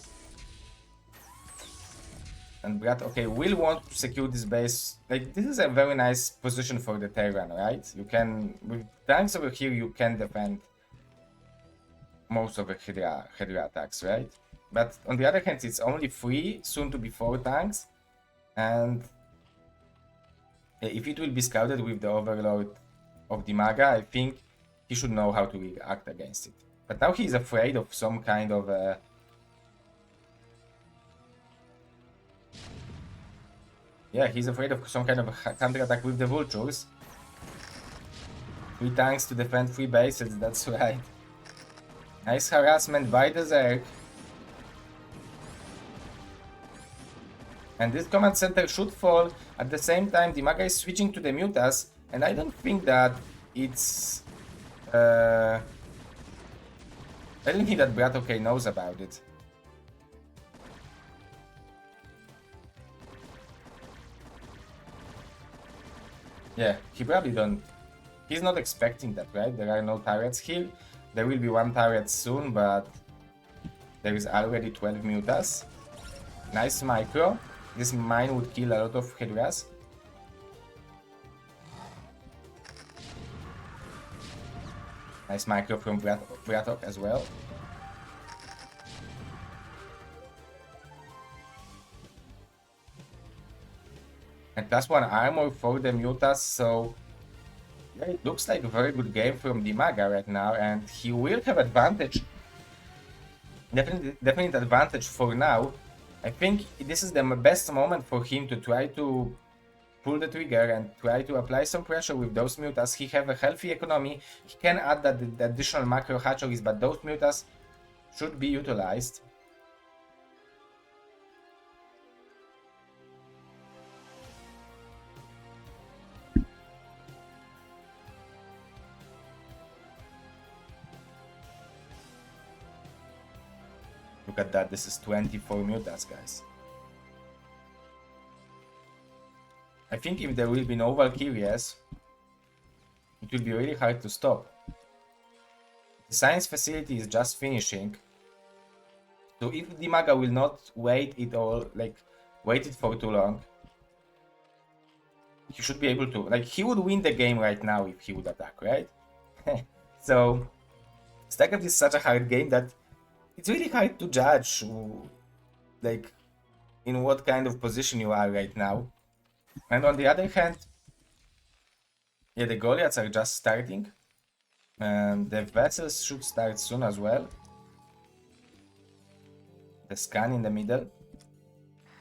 And Brad, okay, will want to secure this base. Like, this is a very nice position for the Terran, right? You can, with tanks over here, you can defend most of the Hydra attacks, right? But on the other hand, it's only 3, soon to be 4 tanks. And if it will be scouted with the Overlord of DIMAGA, I think he should know how to react against it. But now he's afraid of some kind of a... Yeah, he's afraid of some kind of a counter-attack with the Vultures. 3 tanks to defend 3 bases, that's right. Nice harassment by the Zerg. And this command center should fall. At the same time, DIMAGA is switching to the Mutas, and I don't think that it's... I don't think that Brad okay knows about it. Yeah, he probably don't. He's not expecting that, right? There are no turrets here. There will be 1 turret soon, but there is already 12 mutas. Nice micro. This mine would kill a lot of Hydras. Nice micro from Bratok as well. And plus 1 armor for the Mutas, so yeah, it looks like a very good game from DIMAGA right now, and he will have advantage. Definitely advantage for now. I think this is the best moment for him to try to pull the trigger and try to apply some pressure with those Mutas. He have a healthy economy. He can add the additional macro hatcheries, but those Mutas should be utilized. Look at that, this is 24 mutas, guys. I think if there will be no Valkyrias, it will be really hard to stop. The science facility is just finishing. So if DIMAGA will not wait it for too long, he should be able to, he would win the game right now if he would attack, right? So, StarCraft is such a hard game that it's really hard to judge, in what kind of position you are right now. And on the other hand, yeah, the Goliaths are just starting. And the vessels should start soon as well. The scan in the middle.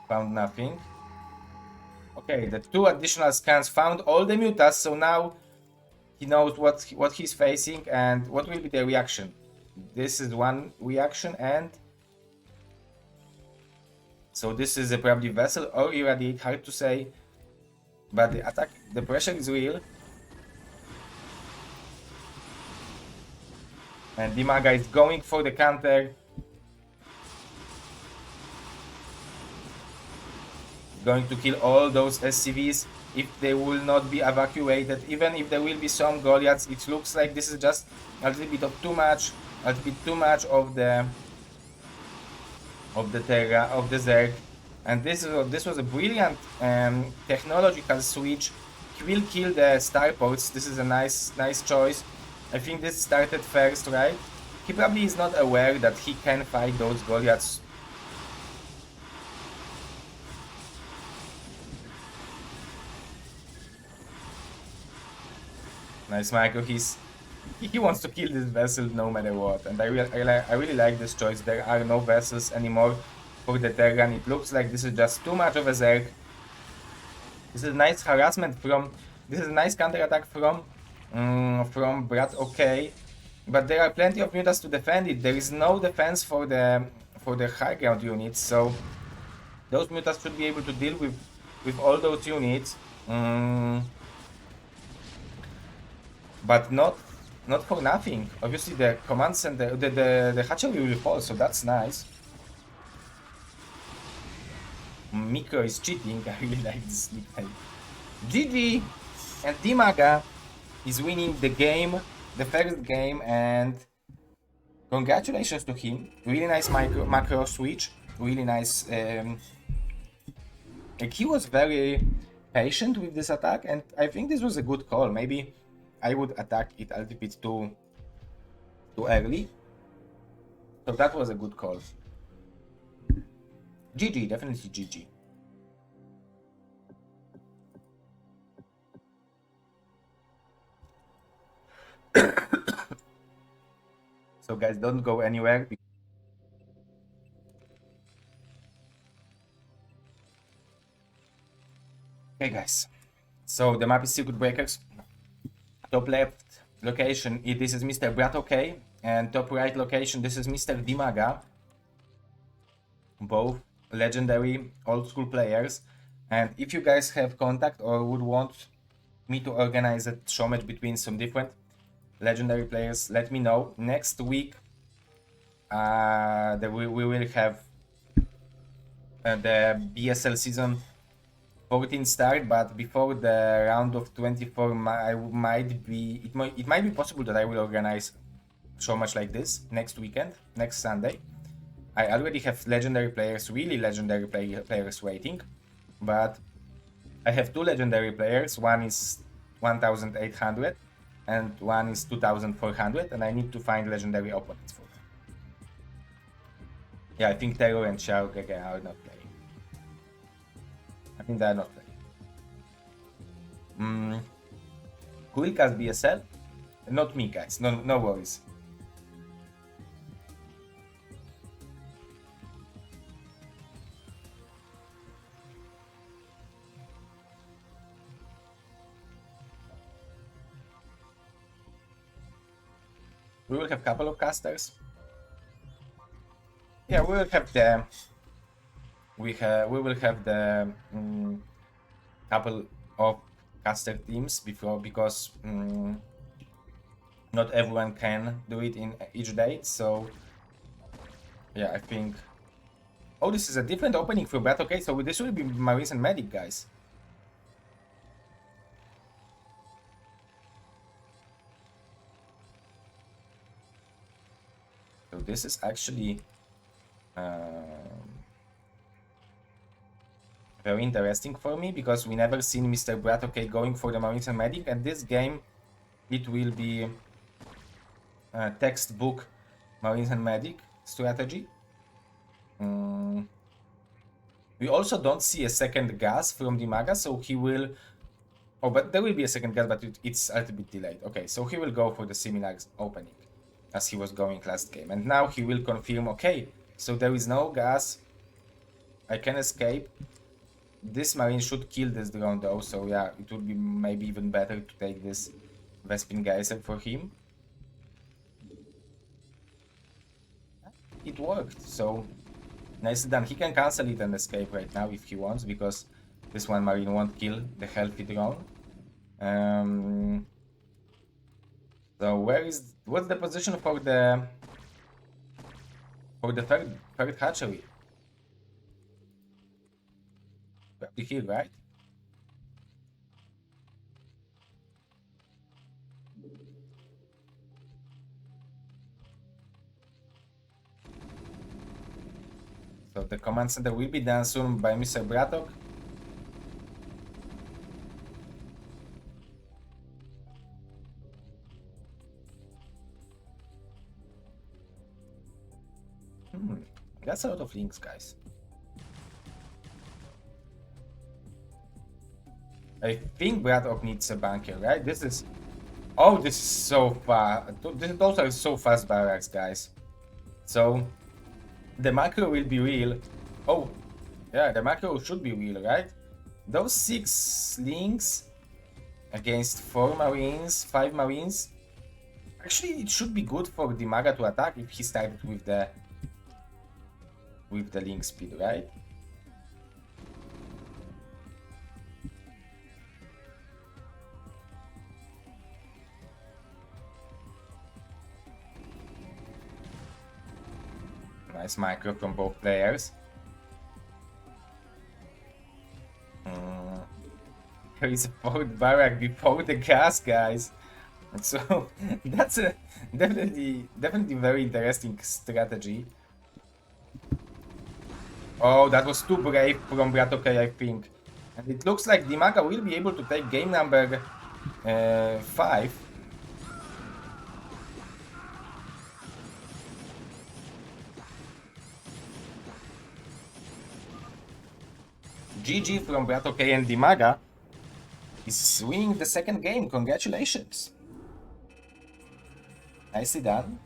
Found nothing. Okay, the 2 additional scans found all the mutas, so now he knows what he's facing and what will be the reaction. This is 1 reaction, and so this is a probably vessel or irradiate, hard to say, but the pressure is real. And DIMAGA is going for the counter. Going to kill all those SCVs if they will not be evacuated. Even if there will be some Goliaths, it looks like this is just a little bit too much of the Terra, of the Zerg. And this was a brilliant technological switch. He will kill the starports. This is a nice choice. I think this started first, right? He probably is not aware that he can fight those Goliaths. Nice micro. He wants to kill this vessel no matter what, and I really like this choice. There are no vessels anymore. for the Terran. It looks like this is just too much of a Zerg. This is nice harassment from... This is a nice counterattack from Brad, okay. But there are plenty of mutas to defend it. There is no defense for the high ground units, so those mutas should be able to deal with all those units. But not for nothing. Obviously the commands and the hatchery will fall, so that's nice. Micro is cheating. I really like this nickname. GG! And DIMAGA is winning the game, the first game, and congratulations to him. Really nice macro switch. Really nice. Like he was very patient with this attack, and I think this was a good call. Maybe I would attack it a little bit too early. So that was a good call. GG, definitely GG. So guys, don't go anywhere. Okay guys, so the map is Circuit Breakers. Top left location, this is Mr. Brat, okay, and top right location, this is Mr. DIMAGA. Both legendary old school players, and if you guys have contact or would want me to organize a show match between some different legendary players, let me know. Next week we will have the BSL season 14 start, but before the round of 24 it might be possible that I will organize show match like this next weekend, next Sunday. I already have legendary players, really legendary players waiting, but I have two legendary players. One is 1800 and one is 2400, and I need to find legendary opponents for them. Yeah, I think Terror and Shark again are not playing. I think they are not playing. Who will cast BSL? Not me, guys. No worries. We will have a couple of casters. Yeah, we will have the couple of caster teams because not everyone can do it in each date. So yeah, I think. Oh, this is a different opening for Bat. Okay, so this will be Marines and Medic, guys. So this is actually very interesting for me, because we never seen Mr. Brat, okay, going for the Marines and Medic, and this game it will be textbook Marines and Medic strategy. We also don't see a second gas from DIMAGA, so he will... Oh, but there will be a second gas, but it's a little bit delayed. Okay, so he will go for the similar opening as he was going last game. And now he will confirm, okay, so there is no gas, I can escape. This Marine should kill this drone though, so yeah, it would be maybe even better to take this Vespin Geyser for him. It worked, so nicely done. He can cancel it and escape right now if he wants, because this one Marine won't kill the healthy drone. So what's the position for the third hatchery? Probably here, right? So the command center will be done soon by Mr. Bratok. That's a lot of links, guys. I think Bratok needs a bunker, right? This is... Oh, this is so fast. Those are so fast barracks, guys. So, the macro will be real Oh, yeah, the macro should be real, right? Those 6 links against 4 marines, 5 marines. Actually, it should be good for DIMAGA to attack if he started with the link speed, right? Nice micro from both players. There is a fourth barrack before the gas, guys. So that's a definitely very interesting strategy. Oh, that was too brave from Bratokay, I think. And it looks like DIMAGA will be able to take game number 5. GG from Bratokay and DIMAGA is winning the second game. Congratulations. Nicely done.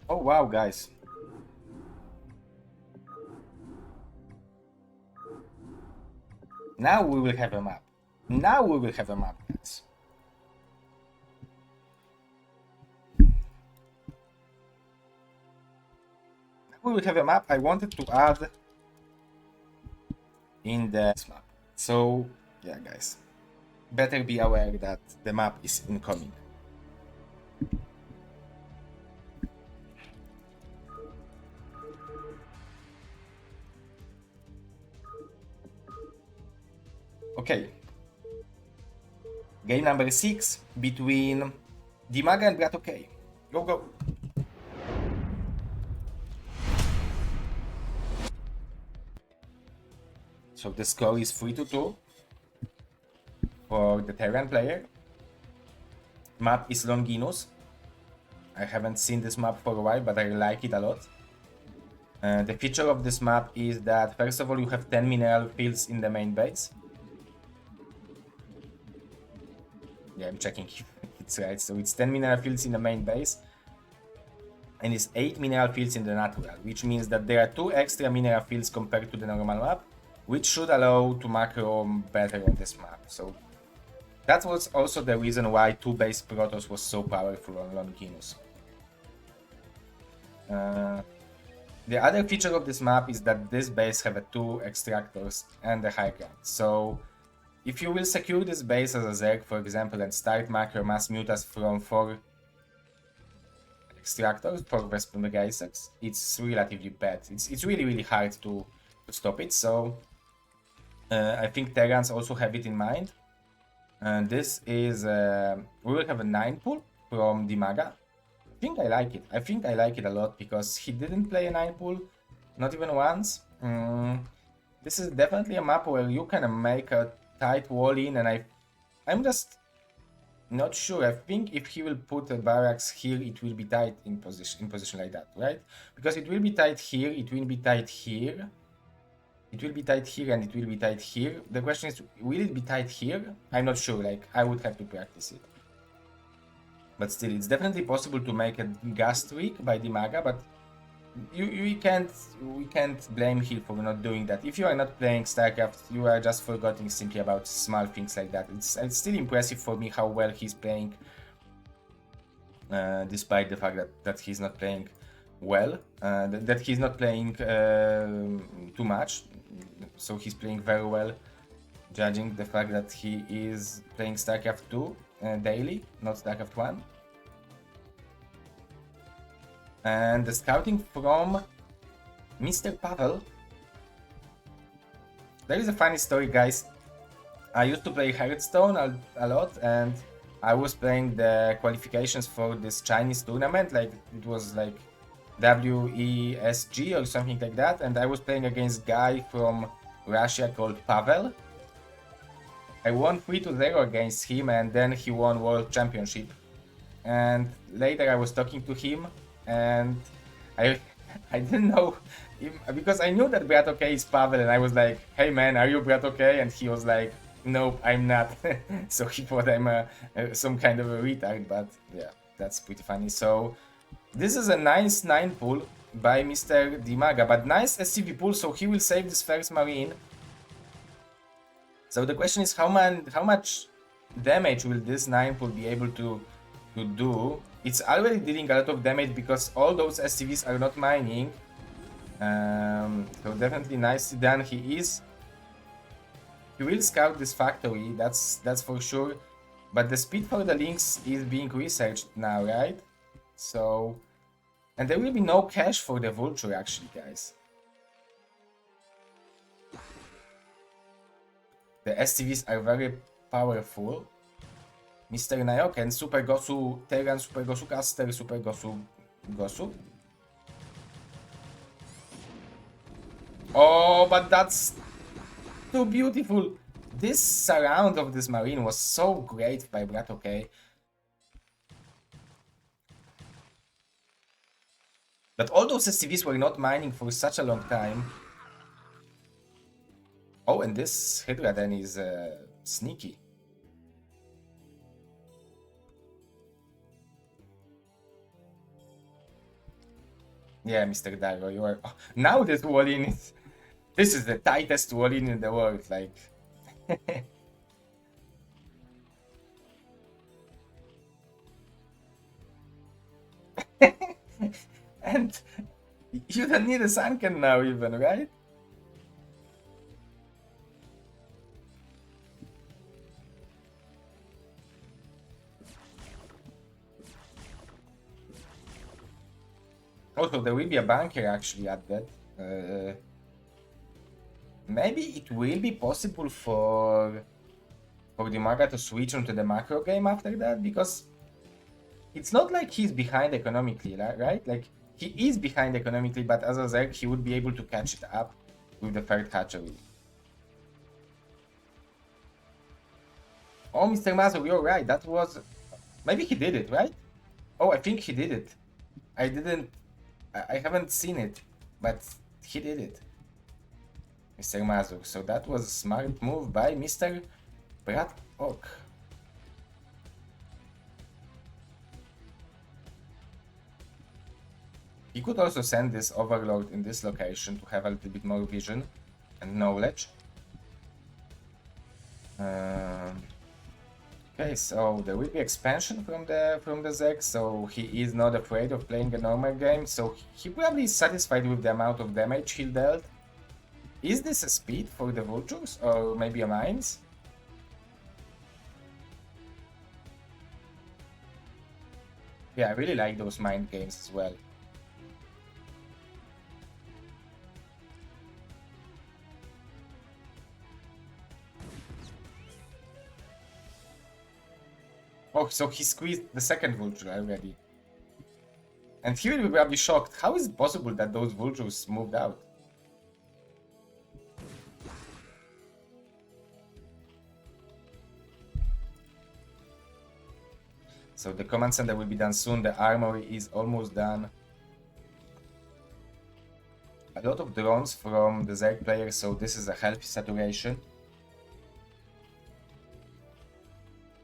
Oh wow, guys. Now we will have a map. Now we will have a map, guys. We will have a map I wanted to add in the map. So yeah, guys, better be aware that the map is incoming. Okay. Game number 6 between DIMAGA and Bratokay. Go, go. So the score is 3-2 for the Terran player. Map is Longinus. I haven't seen this map for a while, but I like it a lot. The feature of this map is that, first of all, you have 10 mineral fields in the main base. Yeah, I'm checking if it's right. So it's 10 mineral fields in the main base, and it's 8 mineral fields in the natural, which means that there are 2 extra mineral fields compared to the normal map, which should allow to macro better on this map. So that was also the reason why 2 base Protoss was so powerful on Longinus. The other feature of this map is that this base have 2 extractors and a high ground. So if you will secure this base as a Zerg, for example, and start macro mass mutas from 4 extractors, 4 Vesper Mega Isaacs, it's relatively bad. It's really hard to stop it. So I think Terrans also have it in mind. And this is we will have a 9 pull from DIMAGA. I think I like it. I think I like it a lot because he didn't play a 9 pull, not even once. This is definitely a map where you can make a tight wall in, and I'm just not sure. I think if he will put a barracks here, it will be tight in position like that, right? Because it will be tight here, it will be tight here, it will be tight here, and it will be tight here. The question is, will it be tight here? I'm not sure. Like, I would have to practice it. But still, it's definitely possible to make a gas tweak by DIMAGA, but we can't blame him for not doing that. If you are not playing StarCraft, you are just forgetting simply about small things like that. It's still impressive for me how well he's playing, despite the fact that he's not playing well, that he's not playing too much. So he's playing very well, judging the fact that he is playing StarCraft II daily, not StarCraft 1. And the scouting from Mr. Pavel. There is a funny story, guys. I used to play Hearthstone a lot, and I was playing the qualifications for this Chinese tournament, like it was like WESG or something like that, and I was playing against a guy from Russia called Pavel. I won 3-0 against him, and then he won World Championship. And later I was talking to him, and I I didn't know because I knew that Brat OK is Pavel, and I was like, "Hey man, are you Brat OK?" And he was like, "Nope, I'm not." So he thought I'm some kind of a retard. But yeah, that's pretty funny. So this is a nice 9 pull by Mr. DIMAGA, but nice SCV pull. So he will save this first Marine. So the question is, how much damage will this 9 pull be able to do? It's already dealing a lot of damage because all those SCVs are not mining. So definitely nicely done. He will scout this factory, that's for sure. But the speed for the links is being researched now, right? So, and there will be no cash for the vulture actually, guys. The SCVs are very powerful. Mr. Nayok and Super Gosu Terran, Super Gosu Caster, Super Gosu Gosu. Oh, but that's too beautiful. This surround of this Marine was so great by Brat OK. But all those SCVs were not mining for such a long time. Oh, and this Hydra then is sneaky. Yeah, Mr. Dairo, you are... Oh, now this wall-in is... This is the tightest wall-in in the world, like... And you don't need a sunken now even, right? Also, there will be a bunker actually at that. Maybe it will be possible for DIMAGA to switch onto the macro game after that, because it's not like he's behind economically, right? Like, he is behind economically, but as a Zerg, he would be able to catch it up with the third hatchery. Oh, Mr. Mazur, you're right. That was... Maybe he did it, right? Oh, I think he did it. I haven't seen it, but he did it. Mr. Mazur. So that was a smart move by Mr. Brat Ok. He could also send this Overlord in this location to have a little bit more vision and knowledge. Okay, so there will be expansion from the Zerg, so he is not afraid of playing a normal game, so he probably is satisfied with the amount of damage he dealt. Is this a speed for the vultures, or maybe a mines? Yeah, I really like those mind games as well. Oh, so he squeezed the second vulture already. And he will be probably shocked. How is it possible that those vultures moved out? So the command center will be done soon. The armory is almost done. A lot of drones from the Zerg players, so this is a healthy saturation.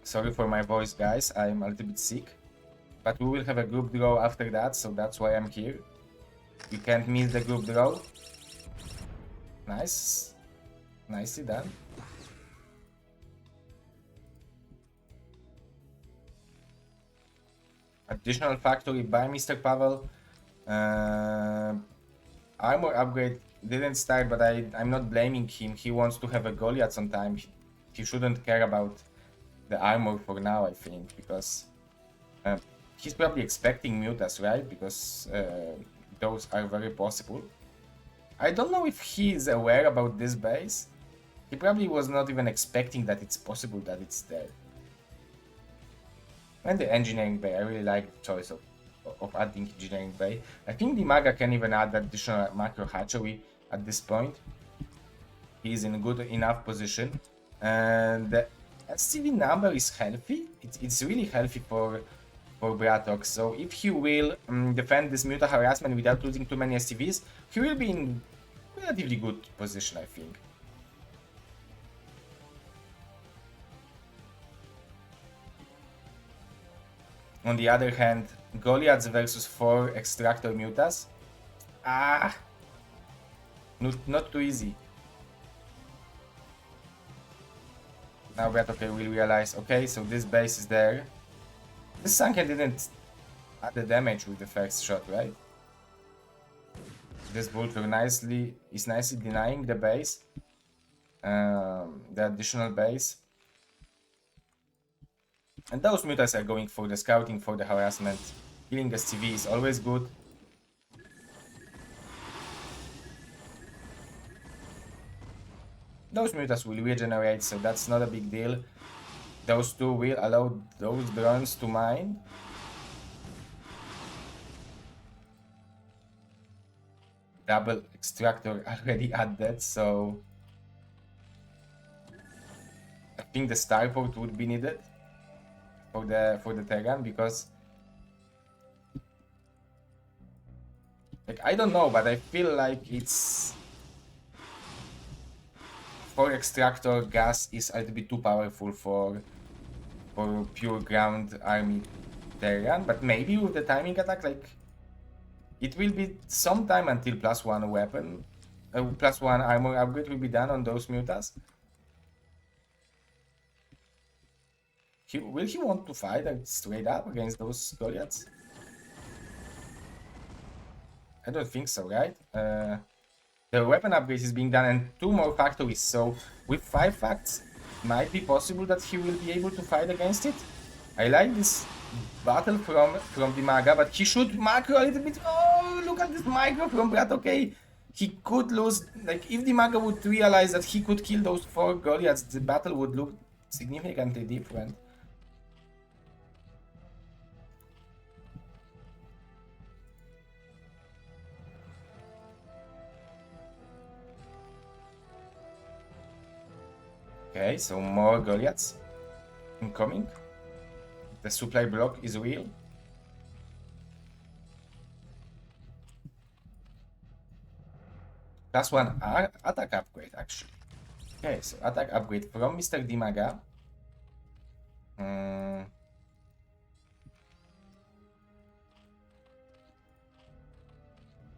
Sorry for my voice, guys. I'm a little bit sick. But we will have a group draw after that, so that's why I'm here. You can't miss the group draw. Nice. Nicely done. Additional factory by Mr. Pavel. Armor upgrade didn't start, but I'm not blaming him. He wants to have a Goliath sometime. He shouldn't care about the armor for now, I think, because he's probably expecting mutas, right? Because those are very possible. I don't know if he's aware about this base. He probably was not even expecting that it's possible that it's there. And the engineering bay, I really like the choice of adding engineering bay. I think DIMAGA can even add additional macro hatchery at this point. He's in a good enough position. And the SCV number is healthy. It's really healthy for for Bratok. So if he will defend this Muta harassment without losing too many STVs, he will be in relatively good position, I think. On the other hand, Goliaths versus 4 Extractor Mutas. Not too easy. Now Bratok will realize, okay, so this base is there. This Sunken didn't add the damage with the first shot, right? This Vulture is nicely denying the base, the additional base. And those Mutas are going for the scouting, for the harassment. Killing the CV is always good. Those Mutas will regenerate, so that's not a big deal. Those two will allow those drones to mine. Double extractor already added, so I think the starport would be needed for the Terran, because like, I don't know, but I feel like it's for extractor gas is a little bit too powerful for pure ground army Terran, but maybe with the timing attack, like, it will be some time until +1 weapon, +1 armor upgrade will be done on those Mutas. Will he want to fight straight up against those Goliaths? I don't think so, right? The weapon upgrade is being done and 2 more factories, so with 5 facts, might be possible that he will be able to fight against it. I like this battle from DIMAGA, but he should macro a little bit. Oh, look at this micro from Brat. Okay, he could lose. Like, if DIMAGA would realize that he could kill those 4 Goliaths, the battle would look significantly different. Okay, so more Goliaths incoming. The supply block is real. +1 attack upgrade, actually. Okay, so attack upgrade from Mr. DIMAGA. And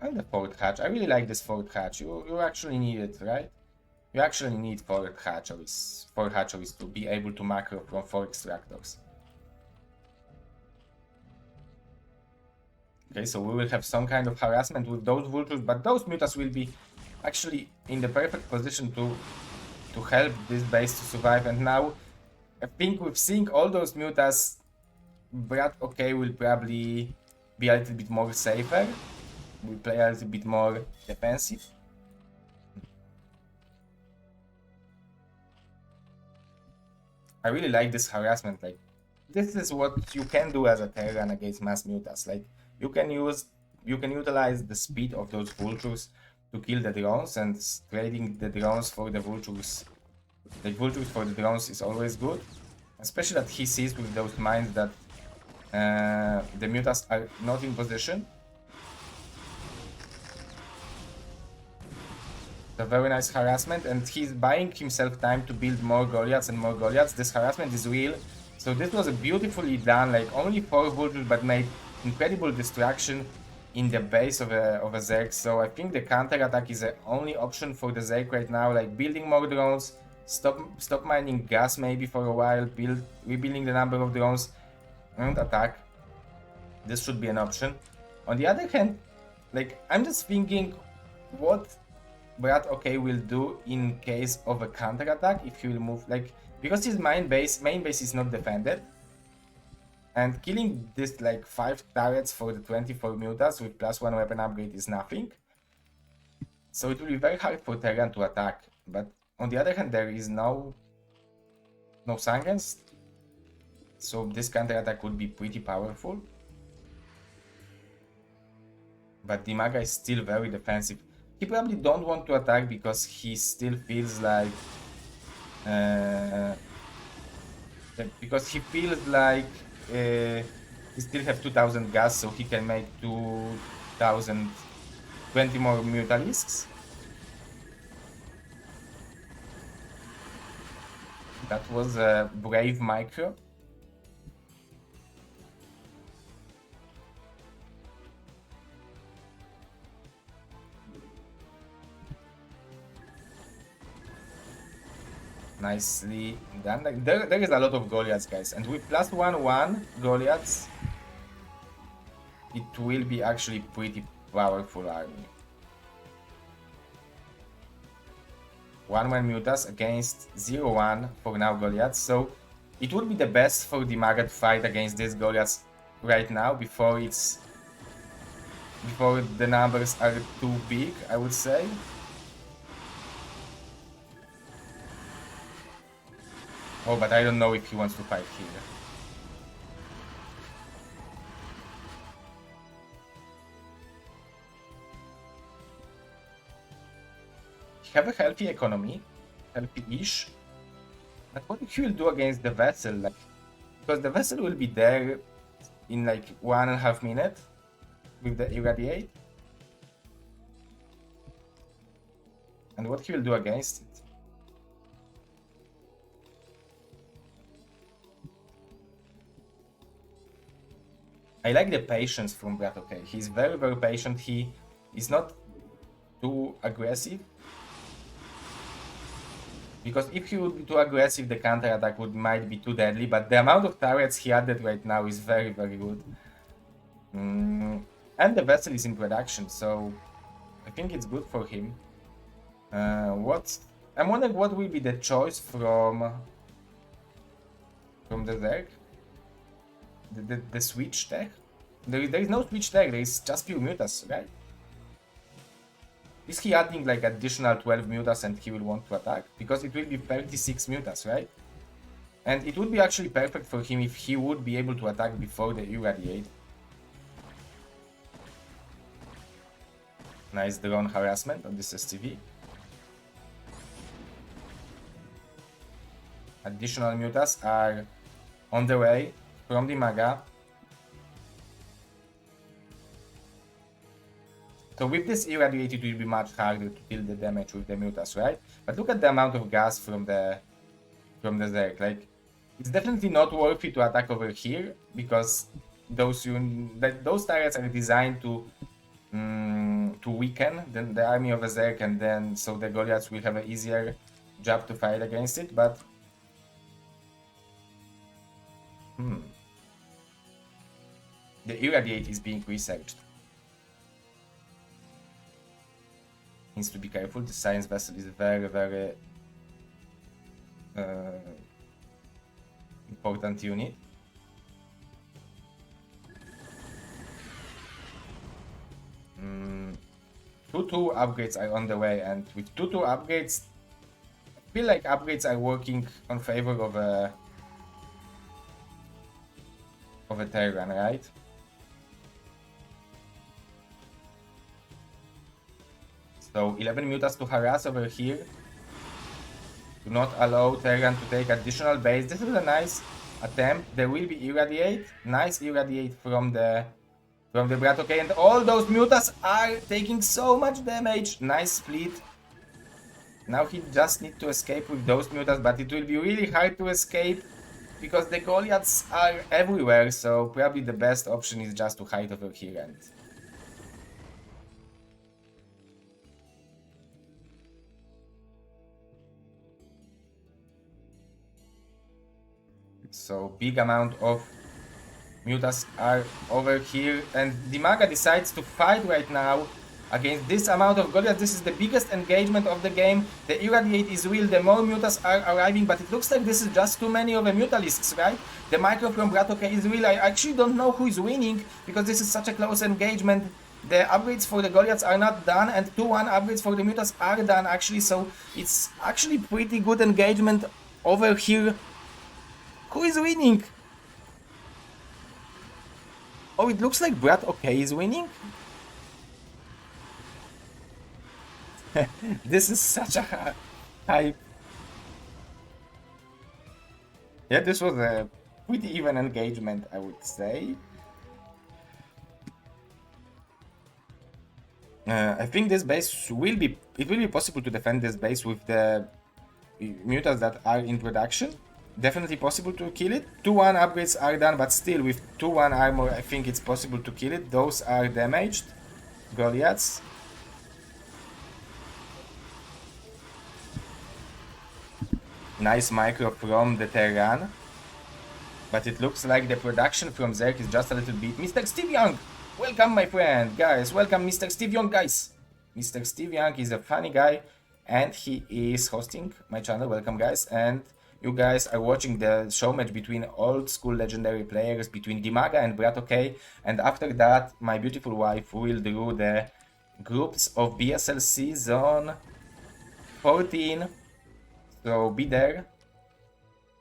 the 4th hatch. I really like this 4th hatch. You actually need it, right? You actually need 4 hatcheries to be able to macro from 4 extractors. Okay, so we will have some kind of harassment with those vultures, but those mutas will be actually in the perfect position to help this base to survive. And now, I think with seeing all those mutas, Brad will probably be a little bit more safer. Will play a little bit more defensive. I really like this harassment. Like, this is what you can do as a Terran against mass mutas. Like, you can utilize the speed of those vultures to kill the drones, and trading the drones for the vultures. The vultures for the drones is always good, especially that he sees with those mines that the mutas are not in position. A very nice harassment, and he's buying himself time to build more Goliaths and more Goliaths. This harassment is real, so this was a beautifully done, like only 4 vultures, but made incredible distraction in the base of a Zerg. So I think the counter attack is the only option for the Zerg right now, like building more drones, stop mining gas maybe for a while, rebuilding the number of drones, and attack. This should be an option. On the other hand, like, I'm just thinking what Brad will do in case of a counter attack if he will move, like, because his main base is not defended, and killing this like 5 turrets for the 24 mutas with +1 weapon upgrade is nothing. So it will be very hard for Terran to attack. But on the other hand, there is no Sangens, so this counter attack would be pretty powerful. But DIMAGA is still very defensive. He probably don't want to attack because he still feels like He still have 2000 gas, so he can make 2020 more Mutalisks. That was a brave micro. Nicely done. Like, there is a lot of Goliaths, guys, and with plus 1/1 Goliaths, it will be actually pretty powerful army. 1/1 Mutas against 0/1 for now Goliaths, so it would be the best for DIMAGA to fight against these Goliaths right now before the numbers are too big, I would say. Oh, but I don't know if he wants to fight here. Have a healthy economy, healthy-ish. But what he will do against the vessel, like, because the vessel will be there in like 1.5 minutes with the irradiate. And what he will do against it? I like the patience from Brad, okay? He's very, very patient. He is not too aggressive. Because if he would be too aggressive, the counter-attack might be too deadly, but the amount of turrets he added right now is very, very good. And the vessel is in production, so I think it's good for him. I'm wondering what will be the choice from the Zerg? The switch tech? There is no switch tech, there is just pure mutas, right? Is he adding like additional 12 mutas and he will want to attack? Because it will be 36 mutas, right? And it would be actually perfect for him if he would be able to attack before the irradiate. Nice drone harassment on this STV. Additional mutas are on the way from DIMAGA. So with this irradiate, it will be much harder to deal the damage with the mutas, right? But look at the amount of gas from the Zerg. Like, it's definitely not worth it to attack over here because those turrets are designed to weaken the army of a Zerg, and then so the Goliaths will have an easier job to fight against it. But the irradiate is being researched. Needs to be careful. The science vessel is very, very important unit. Two upgrades are on the way, and with two upgrades, I feel like upgrades are working on favor of a Terran, right? So 11 mutas to harass over here. Do not allow Terran to take additional base. This is a nice attempt. There will be irradiate. Nice irradiate from the Brat. Okay, and all those mutas are taking so much damage. Nice split. Now he just needs to escape with those mutas, but it will be really hard to escape because the Goliaths are everywhere. So probably the best option is just to hide over here and so big amount of mutas are over here, and DIMAGA decides to fight right now against this amount of Goliaths. This is the biggest engagement of the game. The irradiate is real, the more mutas are arriving, but it looks like this is just too many of the mutalisks, right? The micro from Bratoke is real. I actually don't know who is winning because this is such a close engagement. The upgrades for the Goliaths are not done, and 2-1 upgrades for the mutas are done actually, so it's actually pretty good engagement over here. Who is winning? Oh, it looks like Brad OK is winning. This is such a hype. Yeah, this was a pretty even engagement, I would say. I think this base will be, it will be possible to defend this base with the mutas that are in production. Definitely possible to kill it. 2-1 upgrades are done, but still with 2-1 armor, I think it's possible to kill it. Those are damaged Goliaths. Nice micro from the Terran. But it looks like the production from Zerg is just a little bit. Mr. Steve Young! Welcome, my friend, guys. Welcome, Mr. Steve Young, guys. Mr. Steve Young is a funny guy, and he is hosting my channel. Welcome, guys. And you guys are watching the show match between old school legendary players, between DIMAGA and BroodWar. And after that, my beautiful wife will do the groups of BSL season 14. So be there.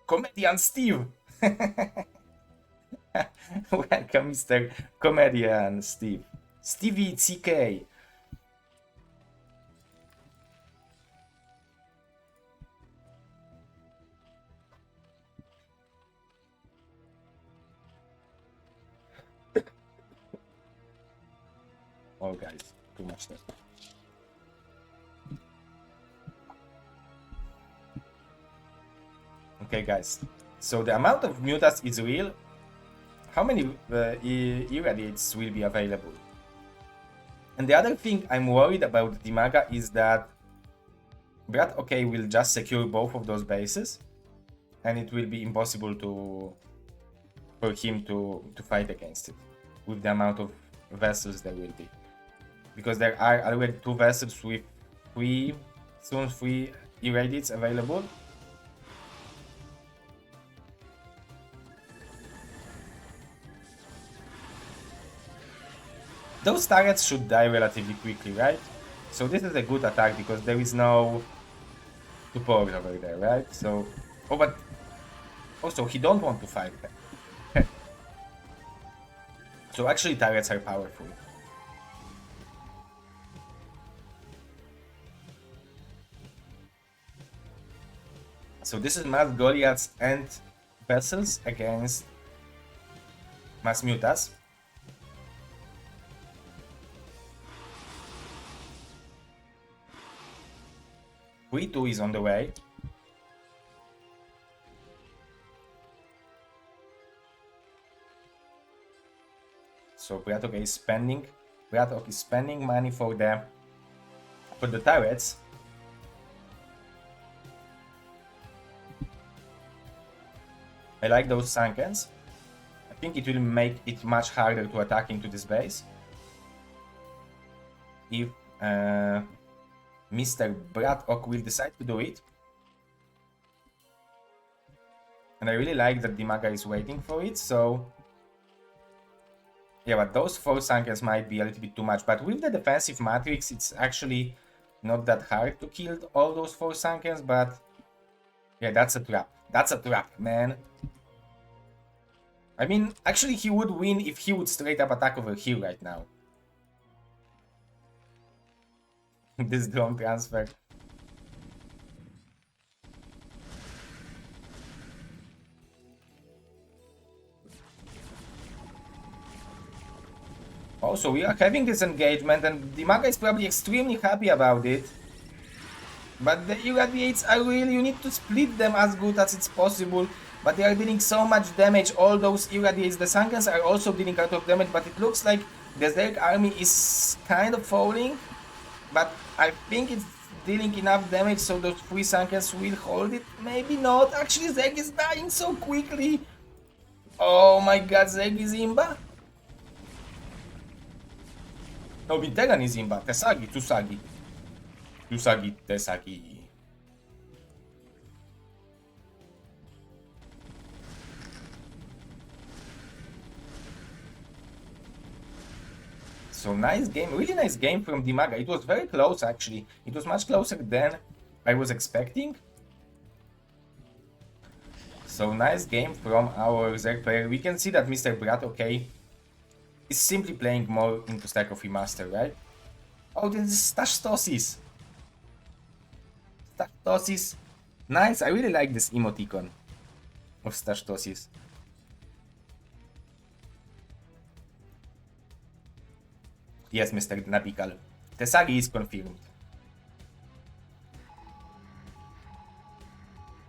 Comedian Steve! Welcome, Mr. Comedian Steve. Stevie CK. Oh, guys, too much there. Okay, guys. So the amount of mutas is real. How many irradiates will be available? And the other thing I'm worried about DIMAGA is that BroodWar will just secure both of those bases, and it will be impossible for him to fight against it with the amount of vessels there will be, because there are already 2 vessels with 3 irradiates available. Those targets should die relatively quickly, right? So this is a good attack because there is no support over there, right? So, oh, but also he don't want to fight them. So actually turrets are powerful. So this is mass Goliaths and vessels against mass mutas. V2 is on the way. So BroodWar is spending money for the turrets. I like those Sankens. I think it will make it much harder to attack into this base if Mr. BroodWar will decide to do it. And I really like that DIMAGA is waiting for it, so yeah, but those 4 Sankens might be a little bit too much. But with the defensive matrix, it's actually not that hard to kill all those 4 Sankens, but yeah, that's a trap. That's a trap, man. I mean, actually he would win if he would straight up attack over here right now. This drone transfer. Also, we are having this engagement and DIMAGA is probably extremely happy about it. But the irradiates are really, you need to split them as good as it's possible. But they are dealing so much damage, all those irradiates. The Sankens are also dealing a lot of damage, but it looks like the Zerg army is kind of falling. But I think it's dealing enough damage so those 3 Sankens will hold it. Maybe not. Actually, Zerg is dying so quickly. Oh my god, Zerg is Imba. No, Terran is Imba. Tesagi, Tusagi. Tusagi, Tesagi. So nice game, really nice game from DIMAGA. It was very close actually. It was much closer than I was expecting. So nice game from our Zerg player. We can see that Mr. BroodWar is simply playing more into StarCraft Remastered, right? Oh, this is Stashtosis. Stashtosis. Nice, I really like this emoticon of Stashtosis. Yes, Mr. Napical. Tesari is confirmed.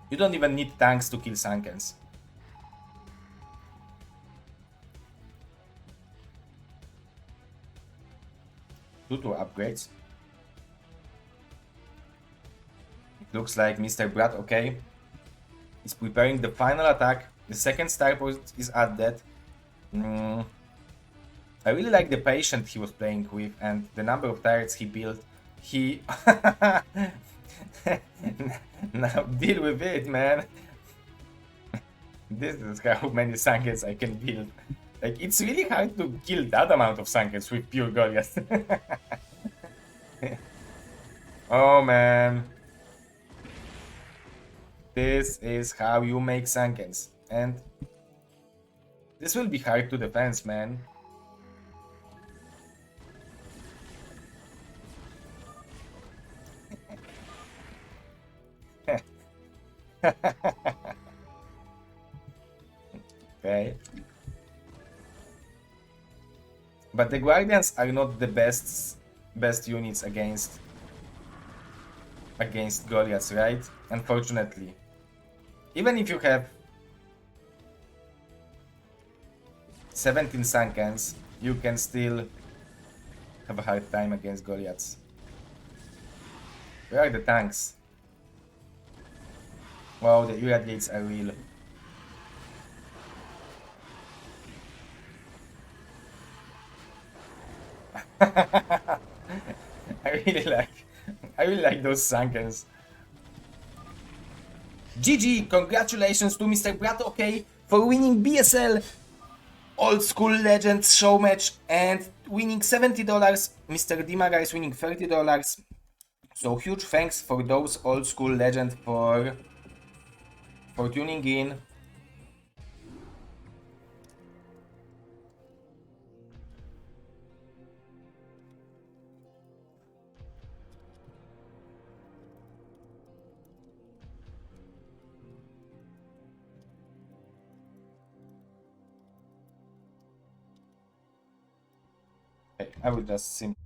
You don't even need tanks to kill Sankens. Two upgrades. It looks like Mr. Brad, okay, is preparing the final attack. The second starport is at that. I really like the patience he was playing with and the number of turrets he built. He... Now deal with it, man. This is how many Sankens I can build. Like, it's really hard to kill that amount of Sankens with pure Goliath. Oh, man. This is how you make Sankens. And this will be hard to defend, man. Okay. But the Guardians are not the best units against Goliaths, right? Unfortunately. Even if you have 17 Sankens, you can still have a hard time against Goliaths. Where are the tanks? Wow, the irradiates are real. I really like those Sankens. GG, congratulations to Mr. Brad, okay, for winning BSL Old School Legends show match and winning $70. Mr. DIMAGA is winning $30. So huge thanks for those Old School Legends for tuning in. I will just simply